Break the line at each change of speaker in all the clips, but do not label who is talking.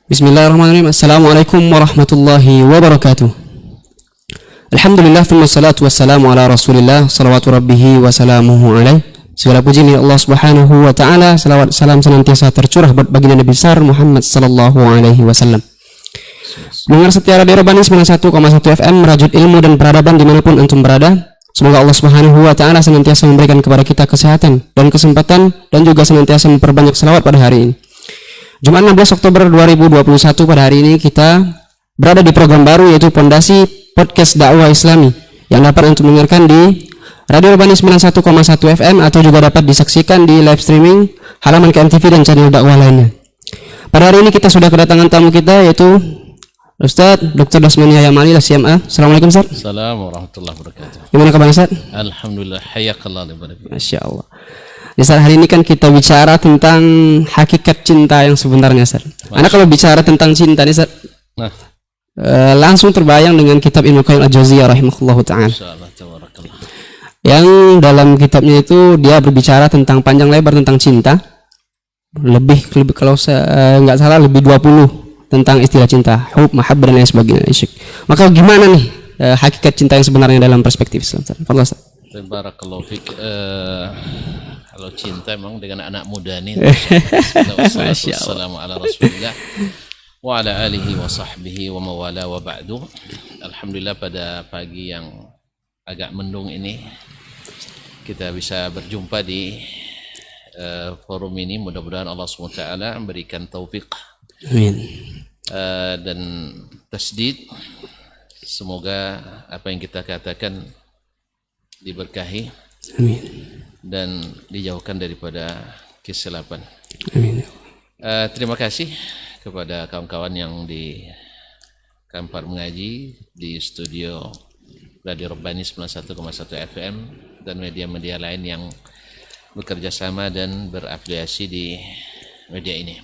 Bismillahirrahmanirrahim. Assalamualaikum warahmatullahi wabarakatuh. Alhamdulillah, thumma salatu wassalamu ala rasulillah, salawatu rabbihi wa salamuhu alaih. Segala puji milik Allah subhanahu wa ta'ala. Salawat salam senantiasa tercurah buat baginda Nabi besar Muhammad sallallahu alaihi wasallam. Dengar setia Radio Rabbani 91,1 FM, merajut ilmu dan peradaban dimanapun antum berada. Semoga Allah subhanahu wa ta'ala senantiasa memberikan kepada kita kesehatan dan kesempatan, dan juga senantiasa memperbanyak salawat pada hari ini. Jumat 16 Oktober 2021, pada hari ini kita berada di program baru, yaitu Pondasi Podcast Dakwah Islami, yang dapat untuk mendengarkan di Radio Rabbani 91,1 FM atau juga dapat disaksikan di live streaming halaman KMTV dan channel dakwah lainnya. Pada hari ini kita sudah kedatangan tamu kita, yaitu Ustadz Dr. Dasmani Hayamali, LCMA. Assalamualaikum Ustadz.
Assalamualaikum warahmatullahi wabarakatuh.
Gimana kabar Ustadz?
Alhamdulillah, hayakallah libarakatuh.
Masya Allah. Ya, Ustaz, hari ini kan kita bicara tentang hakikat cinta yang sebenarnya, Ustaz. Anak kalau bicara tentang cinta nih, Ustaz, langsung terbayang dengan kitab Ibnu Qayyim Al-Jauziyah rahimahullahu ta'ala.
Insyaallah, tabarakallah.
Yang dalam kitabnya itu dia berbicara tentang panjang lebar tentang cinta. Lebih kalau saya nggak salah lebih 20 tentang istilah cinta, hub, mahabbah dan lain sebagainya. Maka gimana nih hakikat cinta yang sebenarnya dalam perspektif Islam, Ustaz? Fadhil, Ustaz.
Tabarakallahu fik. Kalau cinta memang dengan anak muda nih. Wassalamu ala rasulillah wa ala alihi wa sahbihi wa mawala wa ba'du. Alhamdulillah, pada pagi yang agak mendung ini kita bisa berjumpa di forum ini. Mudah-mudahan Allah SWT memberikan taufik, amin, dan tasdid. Semoga apa yang kita katakan diberkahi, amin, dan dijauhkan daripada kesilapan. Amin. Terima kasih kepada kawan-kawan yang di Kampar mengaji, di studio Radio Rabbani 91,1 FM dan media-media lain yang bekerja sama dan berafiliasi di media ini.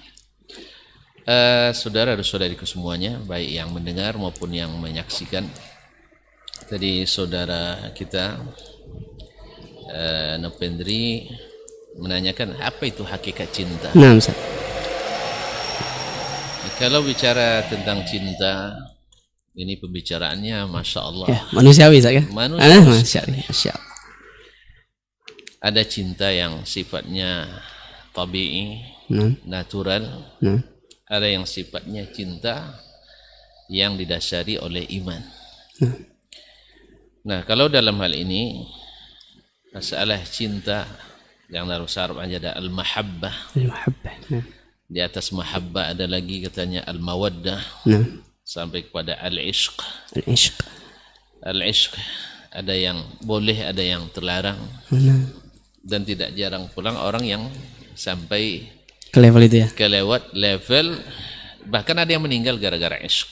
Saudara-saudariku semuanya, baik yang mendengar maupun yang menyaksikan. Tadi saudara kita Nopendri menanyakan apa itu hakikat cinta.
Nah, Ustaz.
Kalau bicara tentang cinta, ini pembicaraannya Masya Allah
ya, manusiawi, Ustaz, ya?
Manusiawi.
Masya Allah.
Ada cinta yang sifatnya tabi'i, natural. Ada yang sifatnya cinta yang didasari oleh iman. Nah, kalau dalam hal ini masalah cinta yang dalam bahasa Arab ada al-mahabbah. Di atas mahabbah ada lagi katanya al-mawaddah. Sampai kepada al-ishq. Al-ishq ada yang boleh, ada yang terlarang. Dan tidak jarang pulang orang yang sampai
ke level itu, ya.
Kelewat level, bahkan ada yang meninggal gara-gara ishq.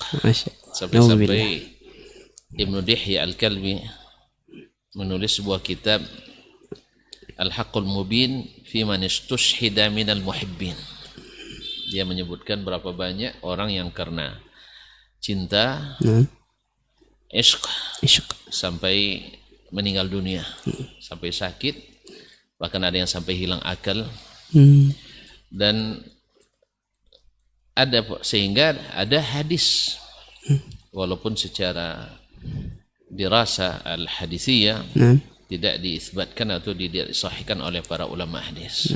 Sampai-sampai Ibnu Dihya Al-Kalbi menulis sebuah kitab Al-Haqqul Mubin fi man istushhida minal muhibbin. Dia menyebutkan berapa banyak orang yang karena cinta, ishq sampai meninggal dunia, sampai sakit, bahkan ada yang sampai hilang akal. Dan ada, sehingga ada hadis, walaupun secara dirasa al-hadithiyah tidak diisbatkan atau disahihkan oleh para ulama hadis.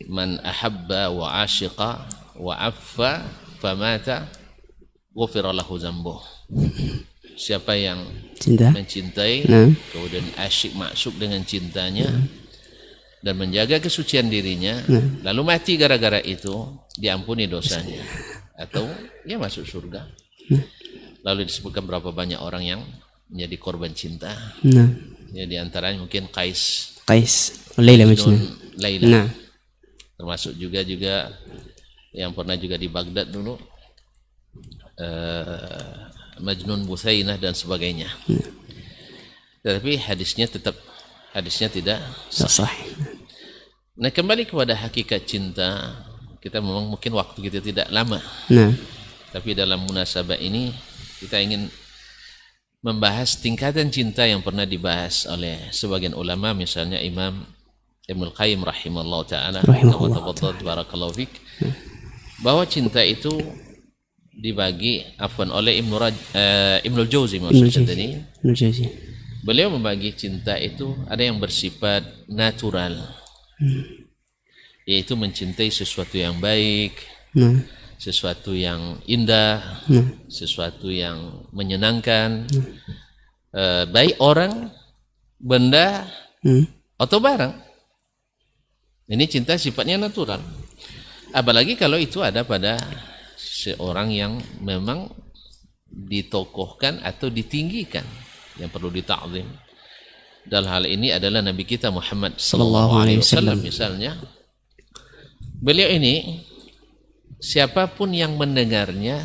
Man ahabba wa ashiqa wa affa famata ghufira lahu dzambuh. Siapa yang mencintai kemudian asyik masuk dengan cintanya dan menjaga kesucian dirinya, lalu mati gara-gara itu, diampuni dosanya atau dia masuk surga. Lalu disebutkan berapa banyak orang yang menjadi korban cinta. Ya, di antaranya mungkin Qais, Laila Majnun. Termasuk juga yang pernah juga di Baghdad dulu, Majnun Buthainah dan sebagainya. Tapi hadisnya tidak sahih. Nah, kembali kepada hakikat cinta, kita memang mungkin waktu kita tidak lama. Tapi dalam munasabah ini kita ingin membahas tingkatan cinta yang pernah dibahas oleh sebagian ulama, misalnya Imam Ibnu Qayyim rahimahullah ta'ala. Barakallahu fik. bahwa cinta itu dibagi oleh Ibnul Jauzi
Ibnu
maksudnya tadi.
Jauzi.
Beliau membagi cinta itu ada yang bersifat natural, yaitu mencintai sesuatu yang baik, sesuatu yang indah, sesuatu yang menyenangkan, baik orang, benda, atau barang. Ini cinta sifatnya natural. Apalagi kalau itu ada pada seorang yang memang ditokohkan atau ditinggikan, yang perlu ditakzim. Dalam hal ini adalah Nabi kita Muhammad sallallahu alaihi wasallam misalnya. Beliau ini siapapun yang mendengarnya,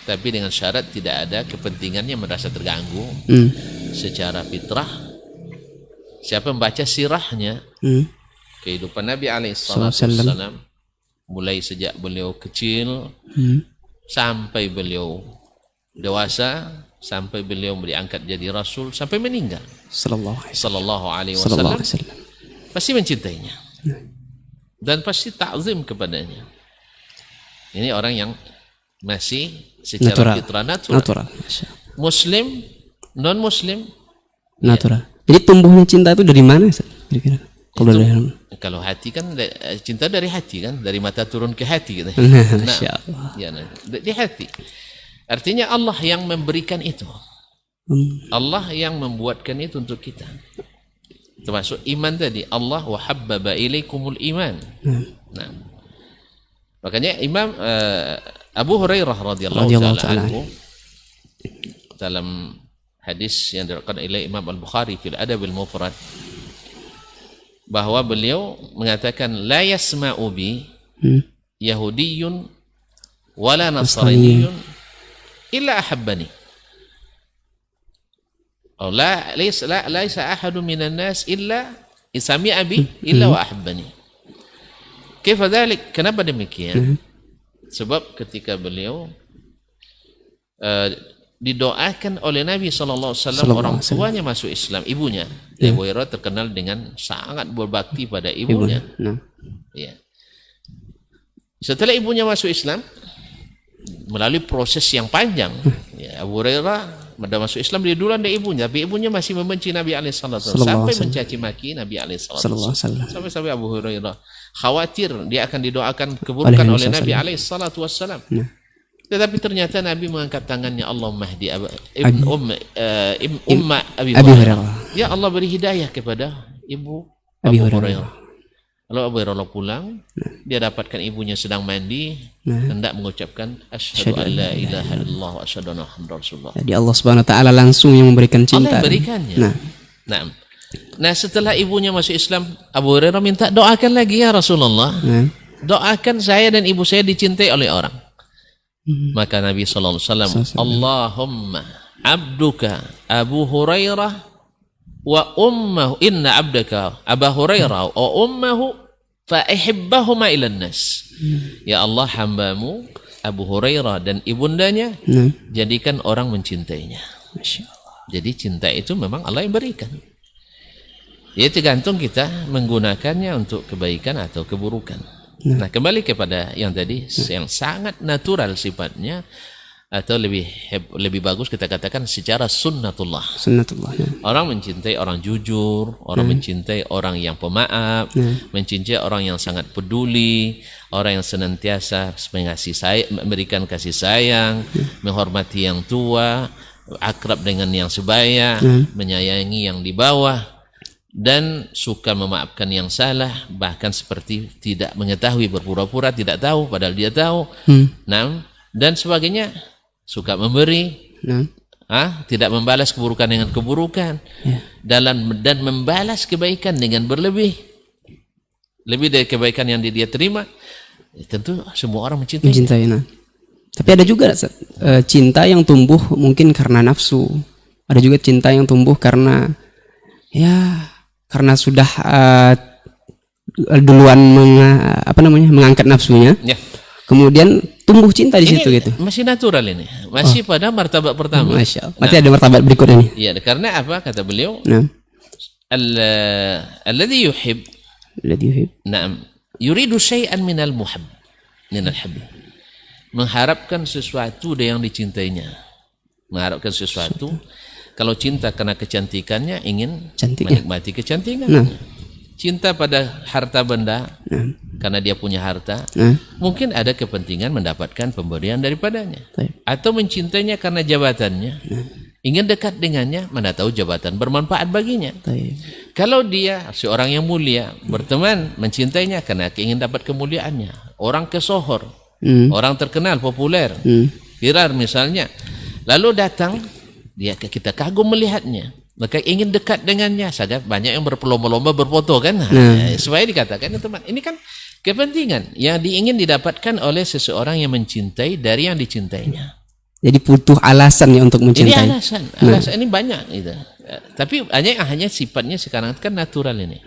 tapi dengan syarat tidak ada kepentingannya merasa terganggu secara fitrah. Siapa membaca sirahnya, kehidupan Nabi alaihissalam, mulai sejak beliau kecil sampai beliau dewasa, sampai beliau diangkat jadi rasul, sampai meninggal sallallahu alaihi wasallam, pasti mencintainya dan pasti takzim kepadanya. Ini orang yang masih secara fitrah natural. Muslim, non muslim natural.
Jadi tumbuhnya cinta itu dari mana? Kira-kira?
Kalau hati kan cinta dari hati kan, dari mata turun ke hati gitu. Di hati. Artinya Allah yang memberikan itu. Allah yang membuatkan itu untuk kita. Termasuk iman tadi, Allah wa habbaba ilaikumul iman. Nah, makanya Imam Abu Hurairah radhiyallahu ta'ala anhu dalam hadis yang diriwayatkan oleh Imam Al-Bukhari fil Adab al-Mufrad, bahwa beliau mengatakan la yasma'u bi yahudiyyun wala nasraniyyun illa ahabbani. Oh, laisa ahadun minan nas illa sami'a bi illa wa ahabbani. Kaifa dzalik? Kenapa demikian? Sebab ketika beliau didoakan oleh Nabi SAW, orang tuanya masuk Islam, ibunya Abu Hurairah terkenal dengan sangat berbakti pada ibunya. Ya. Setelah ibunya masuk Islam, melalui proses yang panjang, ya, Abu Hurairah pada masuk Islam dia duluan dari ibunya, tapi ibunya masih membenci Nabi SAW sampai mencaci maki Nabi SAW. Sampai Abu Hurairah khawatir dia akan didoakan keburukan oleh Nabi SAW. Tetapi ternyata Nabi mengangkat tangannya, Allahumma hdi umma Abi Hurairah. Ya Allah, beri hidayah kepada ibu Abu Hurairah. Lalu Abu Hurairah pulang, dia dapatkan ibunya sedang mandi, hendak mengucapkan asyhadu an la ilaha illallah wa asyhadu anna muhammadar rasulullah. Jadi Allah Subhanahu wa taala langsung yang memberikan cinta. Allah berikannya. Nah, setelah ibunya masuk Islam, Abu Hurairah minta doakan lagi ya Rasulullah. Doakan saya dan ibu saya dicintai oleh orang. Maka Nabi sallallahu alaihi wasallam, Allahumma abduka Abu Hurairah wa ummahu, inna abdaka Abu Hurairah wa ummahu fa ihibbahuma ilan nas. Ya Allah, hambamu Abu Hurairah dan ibundanya jadikan orang mencintainya. Masya Allah. Jadi cinta itu memang Allah yang berikan. Ya, tergantung kita menggunakannya untuk kebaikan atau keburukan. Nah, kembali kepada yang tadi, yang sangat natural sifatnya, atau lebih bagus kita katakan secara sunnatullah. Orang mencintai orang jujur, orang mencintai orang yang pemaaf, mencintai orang yang sangat peduli, orang yang senantiasa memberikan kasih sayang, menghormati yang tua, akrab dengan yang sebaya, menyayangi yang di bawah, dan suka memaafkan yang salah, bahkan seperti tidak mengetahui, berpura-pura tidak tahu padahal dia tahu. Dan sebagainya, suka memberi, tidak membalas keburukan dengan keburukan, dan membalas kebaikan dengan lebih dari kebaikan yang dia terima. Tentu semua orang mencintai.
Tapi ada juga cinta yang tumbuh mungkin karena nafsu. Ada juga cinta yang tumbuh karena karena sudah duluan mengangkat nafsunya, kemudian tumbuh cinta di situ gitu.
Masih natural ini, masih pada martabat pertama.
Masya Allah. Masih ada martabat berikutnya nih.
Iya, karena apa kata beliau? Alladhi yuhib. Naam, yuridu syai'an minal muhab. minal hubbi. Mengharapkan sesuatu dari yang dicintainya. Mengharapkan sesuatu. Kalau cinta karena kecantikannya, ingin menikmati kecantikan. Cinta pada harta benda, karena dia punya harta, mungkin ada kepentingan mendapatkan pemberian daripadanya. Atau mencintainya karena jabatannya, ingin dekat dengannya, mana tahu jabatan bermanfaat baginya. Kalau dia seorang yang mulia, berteman, mencintainya karena ingin dapat kemuliaannya. Orang kesohor, orang terkenal, populer, viral misalnya, lalu datang, kita kagum melihatnya, maka ingin dekat dengannya. Saja banyak yang berlomba-lomba berfoto kan, supaya dikatakan teman. Ini kan kepentingan yang ingin didapatkan oleh seseorang yang mencintai dari yang dicintainya.
Jadi butuh alasan ya untuk mencintai.
Ini alasan ini banyak gitu. Tapi hanya sifatnya sekarang kan natural ini.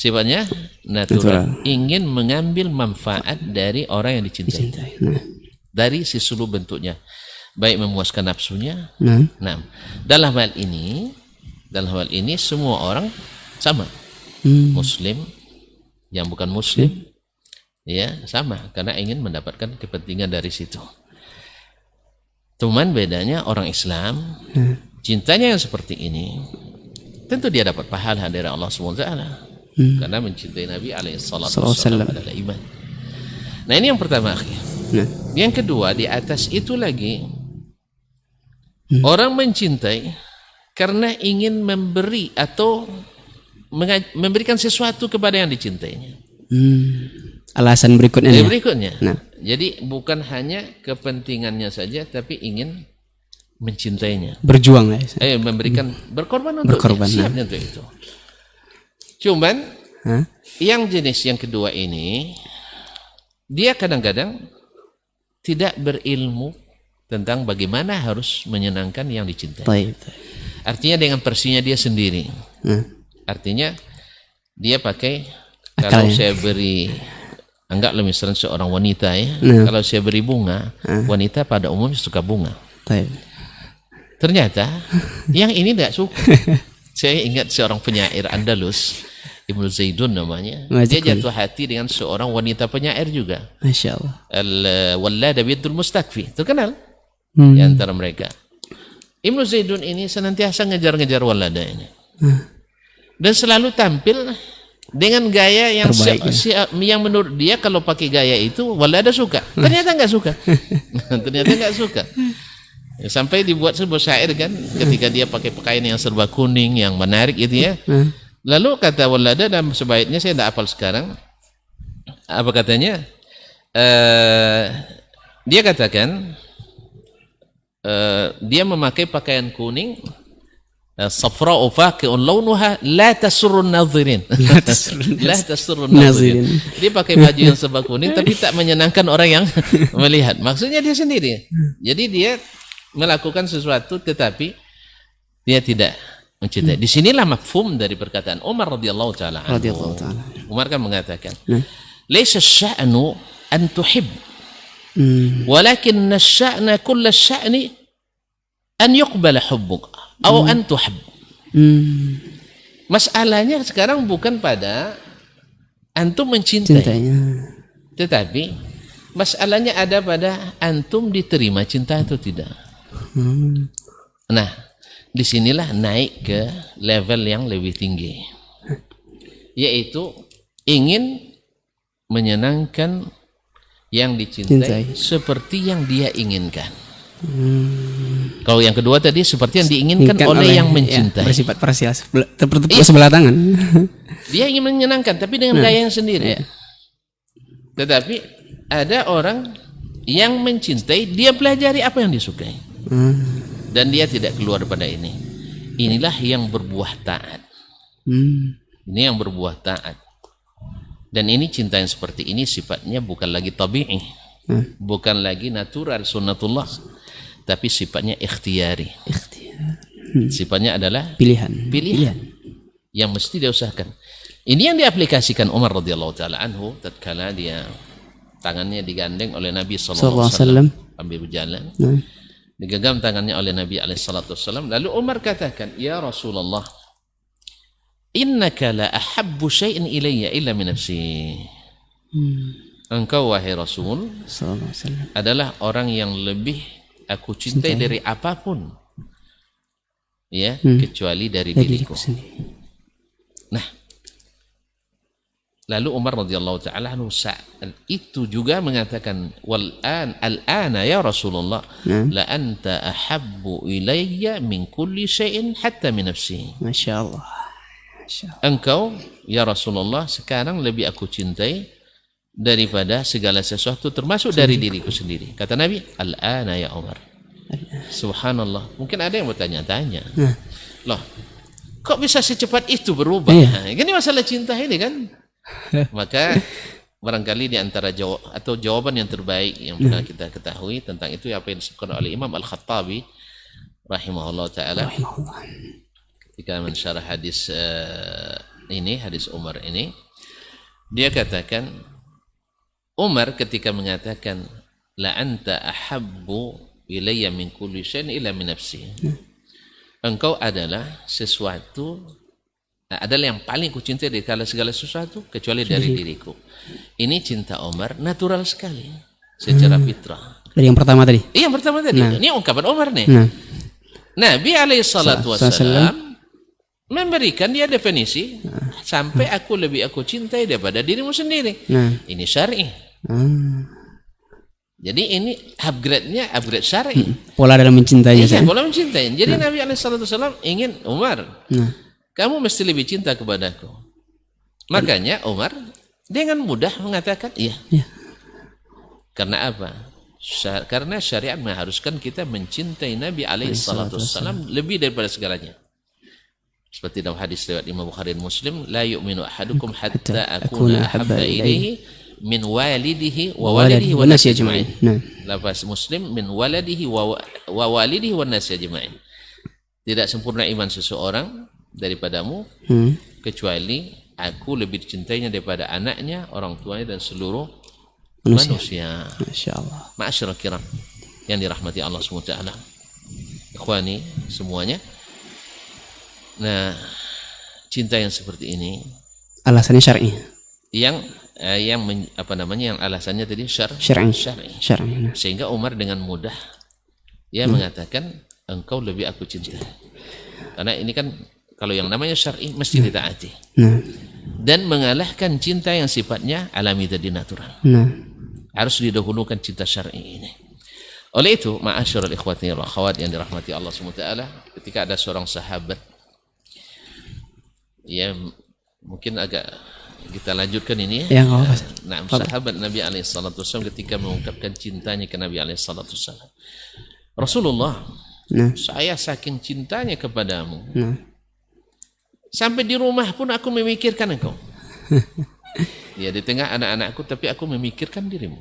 Sifatnya natural. Ingin mengambil manfaat dari orang yang dicintai. Dari seluruh bentuknya. Baik memuaskan nafsunya. Nah, dalam hal ini semua orang sama. Muslim yang bukan muslim ya sama, karena ingin mendapatkan kepentingan dari situ. Cuman bedanya orang Islam cintanya yang seperti ini, tentu dia dapat pahala dari Allah SWT karena mencintai Nabi SAW adalah iman. Nah, ini yang pertama. Yang kedua, di atas itu lagi orang mencintai karena ingin memberi atau memberikan sesuatu kepada yang dicintainya.
Alasan berikutnya.
Jadi bukan hanya kepentingannya saja, tapi ingin mencintainya.
Berjuang ya.
Memberikan, berkorban untuk itu. Cuman yang jenis yang kedua ini, dia kadang-kadang tidak berilmu tentang bagaimana harus menyenangkan yang dicintai. Artinya dengan versinya dia sendiri. Artinya dia pakai, kalau saya beri, anggaplah misalnya seorang wanita ya, kalau saya beri bunga, wanita pada umumnya suka bunga. Ternyata yang ini tidak suka. Saya ingat seorang penyair Andalus, Ibnu Zaidun namanya. Dia jatuh hati dengan seorang wanita penyair juga.
Masya Allah.
Al-Wallada bintul Mustakfi, terkenal di antara mereka. Ibnu Zaidun ini senantiasa ngejar-ngejar Wallada ini. Dan selalu tampil dengan gaya yang yang menurut dia kalau pakai gaya itu Wallada suka. Ternyata nggak suka. Sampai dibuat sebuah syair kan, ketika dia pakai pakaian yang serba kuning yang menarik itu ya. Lalu kata Wallada dalam sebaitnya, saya tidak hafal sekarang apa katanya, dia katakan dia memakai pakaian kuning, safra'u faqi'un launuha la tasurrun nazirin. La tasurrun nazirin. Dia pakai baju yang serba kuning tapi tak menyenangkan orang yang melihat. Maksudnya dia sendiri. Jadi dia melakukan sesuatu tetapi dia tidak mencintai. Disinilah mafhum dari perkataan Umar radhiyallahu taala anhu. Umar kan mengatakan, "Laisa asy-sya'nu an tuhib, walakin asy-sya'na kull asy-sya'ni an yuqbala hubbuk atau an tuhab." Masalahnya sekarang bukan pada antum mencintai, tetapi masalahnya ada pada antum diterima cinta atau tidak. Nah, disinilah naik ke level yang lebih tinggi, yaitu ingin menyenangkan yang dicintai seperti yang dia inginkan. Kalau yang kedua tadi seperti yang diinginkan oleh yang mencintai,
bersifat parsial, tertepuk sebelah tangan.
Dia ingin menyenangkan tapi dengan gaya yang sendiri. Tetapi ada orang yang mencintai, dia pelajari apa yang disukai, dan dia tidak keluar pada ini. Inilah yang berbuah taat. Ini yang berbuah taat. Dan ini cinta yang seperti ini sifatnya bukan lagi tabi'i, bukan lagi natural sunnatullah, tapi sifatnya ikhtiyari. Sifatnya adalah pilihan yang mesti dia usahakan. Ini yang diaplikasikan Umar radhiyallahu taala anhu tatkala dia tangannya digandeng oleh Nabi sallallahu alaihi wasallam sambil berjalan. Digenggam tangannya oleh Nabi alaihi salatu wasallam. Lalu Umar katakan, "Ya Rasulullah, innaka la ahabbu syai'in ilayya illa min nafsi." engkau wahai Rasul
sallallahu alaihi wasallam
adalah orang yang lebih aku cintai dari apapun, ya, kecuali dari diriku
sendiri.
Nah, lalu Umar radhiyallahu taala anhu itu juga mengatakan al-ana ya Rasulullah la anta ahabbu ilayya min kulli syai'in hatta min nafsi.
Masyaallah.
Engkau ya Rasulullah sekarang lebih aku cintai daripada segala sesuatu termasuk dari diriku sendiri. Kata Nabi, al-ana ya Umar. Subhanallah. Mungkin ada yang bertanya-tanya. Loh, kok bisa secepat itu berubah? Nah, ini masalah cinta ini kan? Maka barangkali di antara jawaban yang terbaik yang pernah kita ketahui tentang itu apa yang disebutkan oleh Imam Al-Khattabi rahimahullah taala ketika mensyarah hadis hadis Umar ini, dia katakan Umar ketika mengatakan la anta ahabbu ilayya min kulli syai'in illa min nafsi, engkau adalah sesuatu adalah yang paling kucintai dari segala sesuatu kecuali dari diriku. Ini cinta Umar natural sekali secara fitrah.
Dari yang pertama tadi.
Iya, yang pertama tadi. Ini ungkapan Umar nih. Nabi alaihi salatu wassalam memberikan dia definisi sampai aku cintai daripada dirimu sendiri. Ini syar'i. Jadi ini upgrade syar'i.
Pola dalam mencintainya.
Iya, pola mencintai. Jadi Nabi alaihi salatu wassalam ingin Umar, kamu mesti lebih cinta kepadaku. Makanya Umar dengan mudah mengatakan iya. Karena apa? Karena syariat mengharuskan kita mencintai Nabi alaihi salatu wassalam lebih daripada segalanya. Seperti dalam hadis riwayat Imam Bukhari dan Muslim, la yu'minu ahadukum hatta akuna ahabba ilaihi min walidihi wa walidihi wa nasi ajma'in. Lafaz Muslim min waladihi wa walidihi wa nasi ajma'in. Tidak sempurna iman seseorang daripadamu kecuali aku lebih dicintainya daripada anaknya, orang tuanya dan seluruh manusia. Masyaallah. Ma'asyiral kiram yang dirahmati Allah SWT. Ikhwani semuanya. Nah, cinta yang seperti ini
alasannya syar'i.
Yang alasannya tadi syar'i. Sehingga Umar dengan mudah mengatakan engkau lebih aku cintai. Karena ini kan kalau yang namanya syar'i mesti ditaati. Dan mengalahkan cinta yang sifatnya alami tadi natural. Harus didahulukan cinta syar'i ini. Oleh itu, ma'asyiral ikhwati wal akhwat yang dirahmati Allah SWT, ketika ada seorang sahabat, ya mungkin agak kita lanjutkan ini ya. Nah, sahabat Nabi SAW ketika mengungkapkan cintanya ke Nabi SAW, Rasulullah, saya saking cintanya kepadamu, sampai di rumah pun aku memikirkan engkau. Ya, di tengah anak-anakku tapi aku memikirkan dirimu.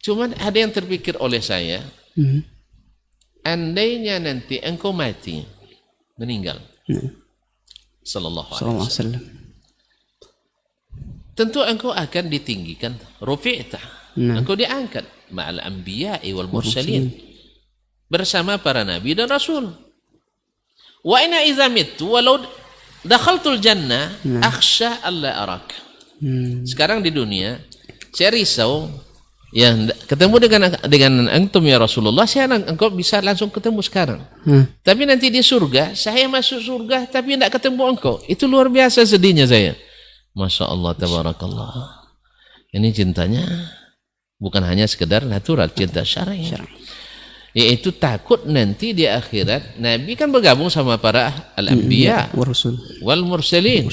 Cuman ada yang terpikir oleh saya, andainya nanti engkau mati, meninggal, sallallahu alaihi wasallam, tentu engkau akan ditinggikan, rufi'ta, engkau diangkat ma'al anbiya'i wal mursalin, bersama para nabi dan rasul. Wa ina idza mittu walau dakhaltul jannah akhsha alla arak. Sekarang di dunia saya risau ya ketemu dengan antum ya Rasulullah, engkau bisa langsung ketemu sekarang. Tapi nanti di surga saya masuk surga tapi tidak ketemu engkau. Itu luar biasa sedihnya saya. Masya Allah, tabarakallah. Ini cintanya bukan hanya sekedar natural, cinta syar'i. Yaitu takut nanti di akhirat Nabi kan bergabung sama para al-anbiya wal mursalin.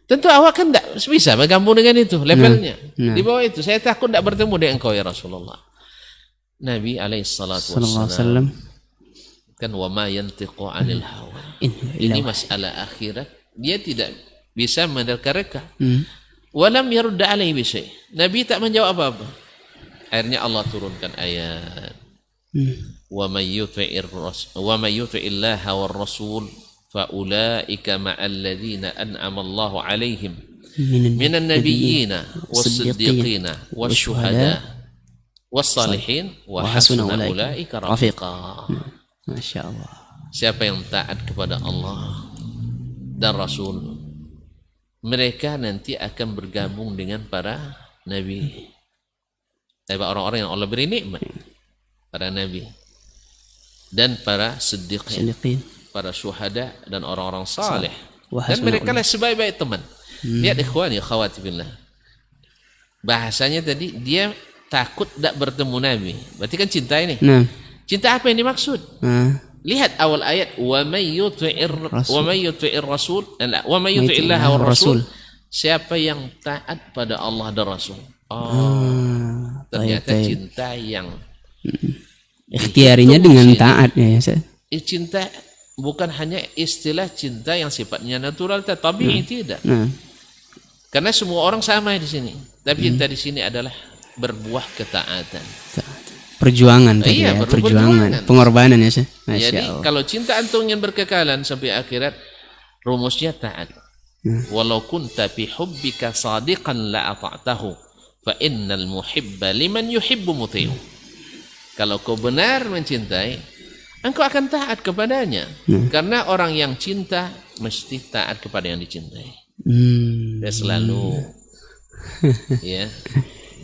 Tentu awak kan tidak bisa bergabung dengan itu levelnya. Di bawah itu saya takut tidak bertemu dengan engkau ya Rasulullah. Nabi alaihissalam kan wa ma yantiqu 'anil hawa. Ini masalah akhirat, dia tidak bisa menerka-reka. Walam yarudda alaihi bi syai'. Nabi tak menjawab apa-apa. Akhirnya Allah turunkan ayat wa may yuti'illaha war rasul fa ulaika ma'al ladzina an'ama Allahu 'alaihim minan nabiyyina was-siddiqina wasyuhada was-salihin wa hasuna ulaika rafiqa. Masyaallah. Siapa yang taat kepada Allah dan Rasul, mereka nanti akan bergabung dengan para nabi, orang-orang yang Allah beri nikmat, para nabi dan para siddiqin, para syuhada dan orang-orang saleh. Dan mereka lah sebaik-baik teman. Lihat ikhwani akhwati billah. Bahasanya tadi dia takut tak bertemu Nabi. Berarti kan cinta ini. Cinta apa yang dimaksud? Lihat awal ayat wa may yuti'ir rasul wa may yuti'illaha war rasul. Siapa yang taat pada Allah dan Rasul. Ternyata cinta yang
ikhtiarinya dengan taat ya.
Cinta bukan hanya istilah cinta yang sifatnya natural, tabi'i tidak. Karena semua orang sama di sini. Tapi cinta di sini adalah berbuah ketaatan.
Perjuangan tadi ya, perjuangan, pengorbanan ya.
Jadi kalau cinta antum ingin berkekalan sampai akhirat, rumusnya taat. Walau kunta fi hubbika sadiqan la ata'tahu fa innal muhibba liman yuhibbu muti'u. Kalau kau benar mencintai, engkau akan taat kepadanya. Karena orang yang cinta mesti taat kepada yang dicintai. Dia selalu ya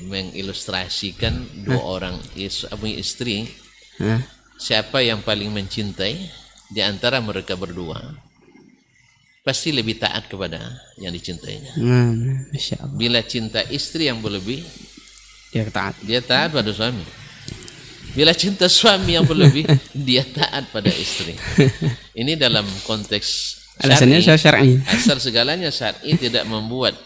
mengilustrasikan dua orang istri, siapa yang paling mencintai di antara mereka berdua pasti lebih taat kepada yang dicintainya. Bila cinta istri yang berlebih, dia taat pada suami. Bila cinta suami yang berlebih, dia taat pada istri. Ini dalam konteks
alasannya syar'i.
Asal segalanya syar'i tidak membuat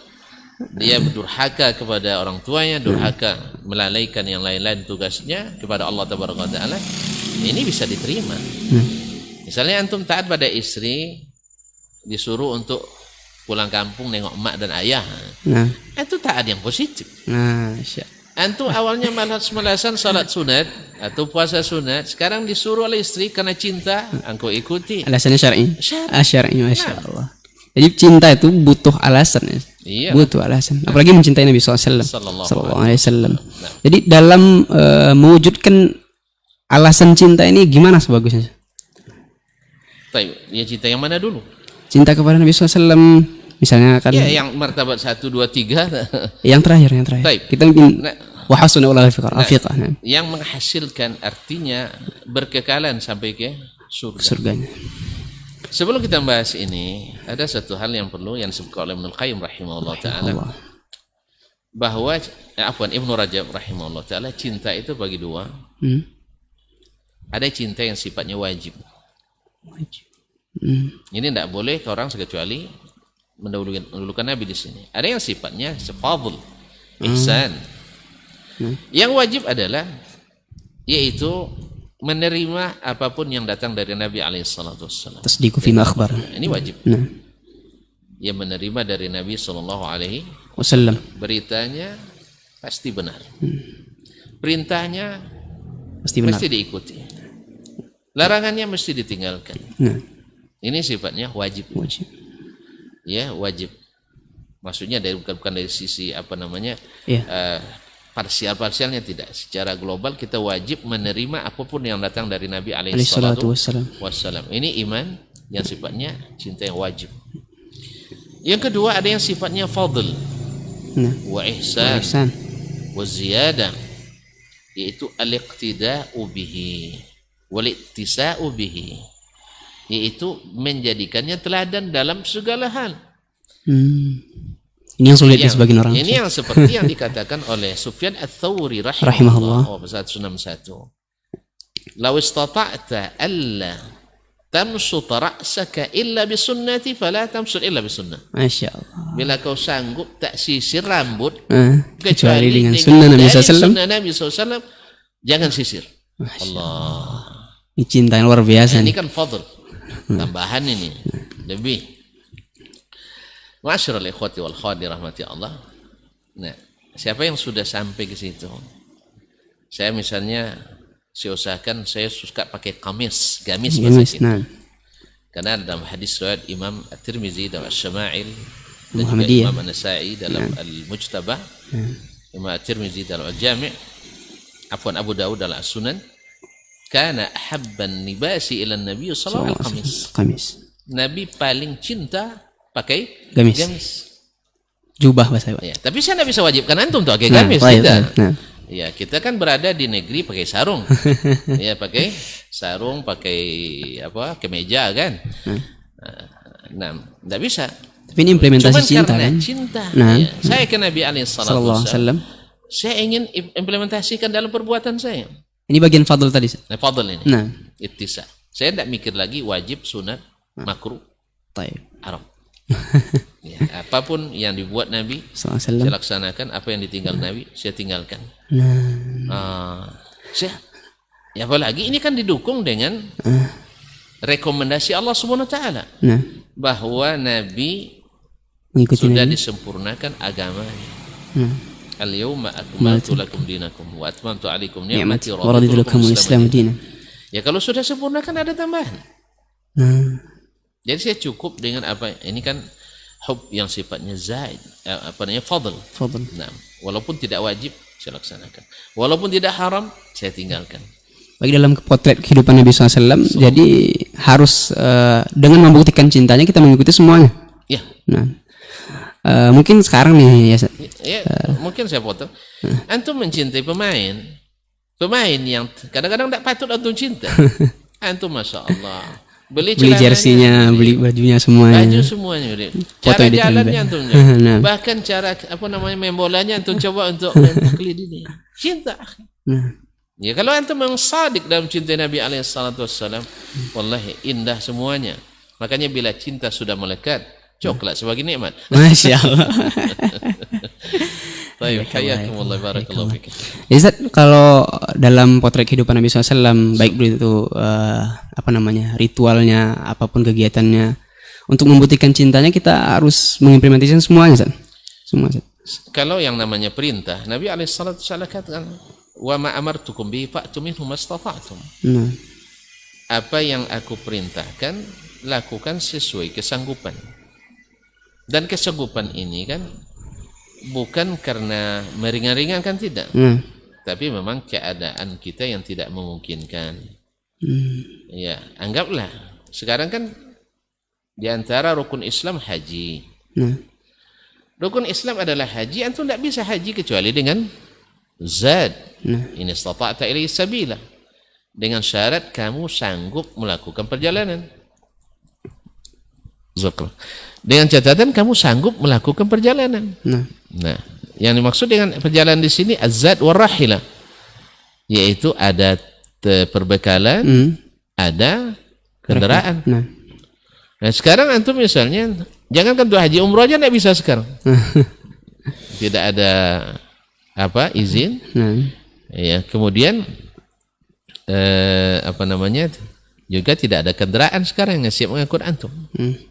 dia berdurhaka kepada orang tuanya, durhaka melalaikan yang lain-lain tugasnya kepada Allah Tabaraka wa Ta'ala. Ini bisa diterima. Misalnya antum taat pada istri, disuruh untuk pulang kampung nengok emak dan ayah. Itu taat yang positif. Antum awalnya malas-malasan salat sunat atau puasa sunat, sekarang disuruh oleh istri karena cinta, engkau ikuti. Alasannya syar'i.
Syar'i, masya Allah. Jadi cinta itu butuh alasan ya.
Iya.
Butuh alasan. Apalagi mencintai Nabi SAW. Sallallahu Alaihi Wasallam. Jadi dalam mewujudkan alasan cinta ini gimana sebagusnya?
Ya cinta yang mana dulu?
Cinta kepada Nabi SAW. Misalnya kan.
Ya yang martabat 1, 2, 3.
Yang terakhir. Kita mungkin wahasuna wala afiqah.
Yang menghasilkan artinya berkekalan sampai ke surganya. Sebelum kita bahas ini, ada satu hal yang perlu yang disebutkan oleh Ibnu Qayyim rahimahullah taala, bahwa Ibnu Rajab rahimahullah taala, cinta itu bagi dua. Ada cinta yang sifatnya wajib. Ini tidak boleh ke orang kecuali mendahulukan Nabi di sini. Ada yang sifatnya fadl, ihsan. Yang wajib adalah yaitu menerima apapun yang datang dari Nabi alaihissalatu wassalam.
Tasdiqu fima akhbar.
Ini wajib. Ya menerima dari Nabi sallallahu alaihi
wasallam.
Beritanya pasti benar. Perintahnya
pasti
diikuti. Larangannya mesti ditinggalkan. Ini sifatnya wajib. Ya, wajib. Maksudnya bukan dari sisi parsialnya tidak. Secara global kita wajib menerima apapun yang datang dari Nabi alaihissalatu wassalam. Ini iman yang sifatnya cinta yang wajib. Yang kedua ada yang sifatnya fadl wa ihsan wa ziyadah, yaitu al-iqtida'u bihi wal ittisa'u bihi, yaitu menjadikannya teladan dalam segala hal.
Ini yang sulit sebagian orang.
Ini yang seperti yang dikatakan oleh Sufyan Ats-Tsauri rahimahullah. 161. Law istata'ta alla tamsuta ra'saka illa bisunnati fala tamsut illa bisunnah.
Masya Allah.
Bila kau sanggup tak sisir rambut
kecuali dengan sunnah
Nabi SAW, jangan sisir. Allah.
Ini cinta yang luar biasa.
Ini kan fadl. Tambahan ini lebih. Ma'asyiral ikhwati wal akhwati rahmati Allah. Nah, siapa yang sudah sampai ke situ? Saya misalnya, saya usahakan saya suka pakai gamis bahasa kita. Karena dalam hadis riwayat Imam At-Tirmizi dalam Asy-Syama'il dan juga Imam An-Nasa'i dalam Al-Mujtaba, Imam At-Tirmizi dalam Al-Jami', Abu Dawud dalam As-Sunan, kana ahabban nibasi ila Nabi sallallahu alaihi wasallam. Nabi paling cinta pakai gamis.
Jubah bahasa Pak.
Ya, tapi saya tidak bisa wajibkan antum untuk pakai
Nah,
gamis,
baik,
tidak.
baik. Nah.
Ya, kita kan berada di negeri pakai sarung. Ya, pakai sarung, pakai apa? Kemeja kan. Nah, tidak bisa.
Tapi ini implementasi
Cuman
cinta
karena
kan.
cinta.
Nah.
Ya, saya ke Nabi
Sallallahu alaihi wasallam.
saya ingin implementasikan dalam perbuatan saya.
Ini bagian fadl tadi.
Nah, fadl ini.
Nah.
Ittisa. Saya tidak mikir lagi wajib, sunat, makruh,
Taib.
haram. Ya, apapun yang dibuat Nabi
Sallallahu alaihi
saya
wasallam.
laksanakan, apa yang ditinggal Nabi saya tinggalkan. Saya, ya apalagi ini kan didukung dengan rekomendasi Allah Subhanahu wa taala
Nah,
bahwa Nabi
mengikuti
sudah
Nabi.
disempurnakan agamanya.
Nah,
Al-yawma akmaltu lakum dinakum wa atmamtu alaikum
ni'mati
ni'mati
wa raditu lakum al-Islam dinan.
Ya kalau sudah sempurna kan ada tambahan.
Nah,
Jadi saya cukup dengan apa ini kan hub yang sifatnya zaid, apa namanya fadl.
fadl.
Nah, walaupun tidak wajib saya laksanakan. Walaupun tidak haram saya tinggalkan.
Bagi dalam potret kehidupan Nabi SAW, jadi harus dengan membuktikan cintanya kita mengikuti semuanya.
Ya.
Nah, mungkin sekarang nih ya,
Ya, mungkin saya potong. Antum mencintai pemain yang kadang-kadang tidak patut antum cinta. Antum masya Allah beli
jersinya, beli bajunya semuanya.
baju semuanya,
Foto
cara
yang
jalannya
ditempel.
antum,
Nah.
bahkan cara apa namanya main bolanya antum coba untuk taklid ini. Cinta.
Nah,
Ya kalau antum memang sadik dalam cinta Nabi alaihi salatu wassalam, wallahi indah semuanya. Makanya bila cinta sudah melekat, coklat sebagai nikmat.
Masya Allah.
Baik, hayakumullah barakallahu fiik.
Jadi Ustaz, kalau dalam potret kehidupan Nabi SAW, baik itu apa namanya ritualnya, apapun kegiatannya, untuk membuktikan cintanya kita harus mengimplementasikan semuanya, Ustaz. Semua, Ustaz.
Kalau yang namanya perintah, Nabi alaihi salatu wassalam katakan, "Wa ma amartukum bi fa'tu minhu mastata'tum."
Nah,
Apa yang aku perintahkan, lakukan sesuai kesanggupan. Dan kesanggupan ini kan bukan karena meringan-ringankan, tidak.
nah,
Tapi memang keadaan kita yang tidak memungkinkan. Ya, anggaplah sekarang kan di antara rukun Islam haji.
nah,
Rukun Islam adalah haji, antum tidak bisa haji kecuali dengan zad. In istata'ta ilaihi sabila. Dengan syarat kamu sanggup melakukan perjalanan. Zakr. Dengan catatan kamu sanggup melakukan perjalanan. Nah, yang dimaksud dengan perjalanan di sini az-zad war rahila, yaitu ada perbekalan, ada kendaraan. Nah, sekarang antum misalnya jangan kan untuk haji umroh aja tidak bisa sekarang. Tidak ada apa izin. Ya, kemudian apa namanya juga tidak ada kendaraan sekarang yang siap mengangkut antum.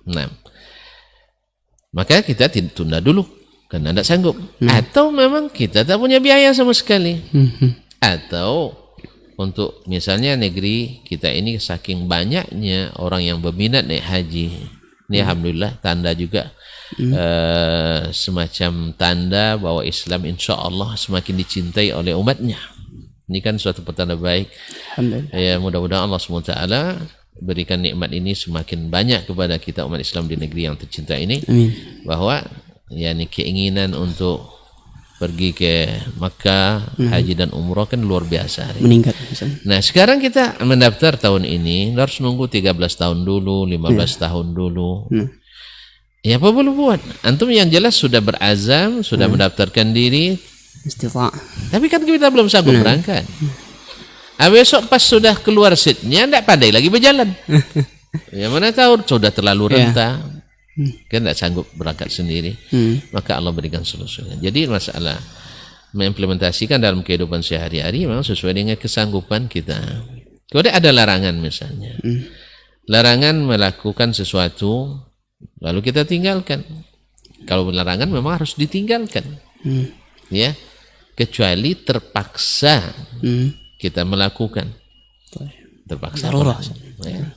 Nah, maka kita tunda dulu karena tidak sanggup. Atau memang kita tak punya biaya sama sekali. Atau untuk misalnya negeri kita ini saking banyaknya orang yang berminat naik haji. Ini alhamdulillah tanda juga semacam tanda bahwa Islam insya Allah semakin dicintai oleh umatnya. Ini kan suatu petanda baik. Ya, mudah-mudahan Allah SWT berikan nikmat ini semakin banyak kepada kita umat Islam di negeri yang tercinta ini. Amin. Bahwa ya ini keinginan untuk pergi ke Makkah, haji dan umroh kan luar biasa.
Meningkat.
Nah, sekarang kita mendaftar tahun ini harus nunggu 13 tahun dulu, 15 tahun dulu. Ya apa boleh buat? Antum yang jelas sudah berazam, sudah mendaftarkan diri. Tapi kan kita belum sanggup berangkat. Besok pas sudah keluar seatnya tidak pandai lagi berjalan. Ya mana tahu sudah terlalu renta, kan tidak sanggup berangkat sendiri. Maka Allah berikan solusinya. Jadi masalah mengimplementasikan dalam kehidupan sehari-hari memang sesuai dengan kesanggupan kita. Kalau ada larangan misalnya, larangan melakukan sesuatu lalu kita tinggalkan. Kalau larangan memang harus ditinggalkan. Ya, kecuali terpaksa kita melakukan, terpaksa ya.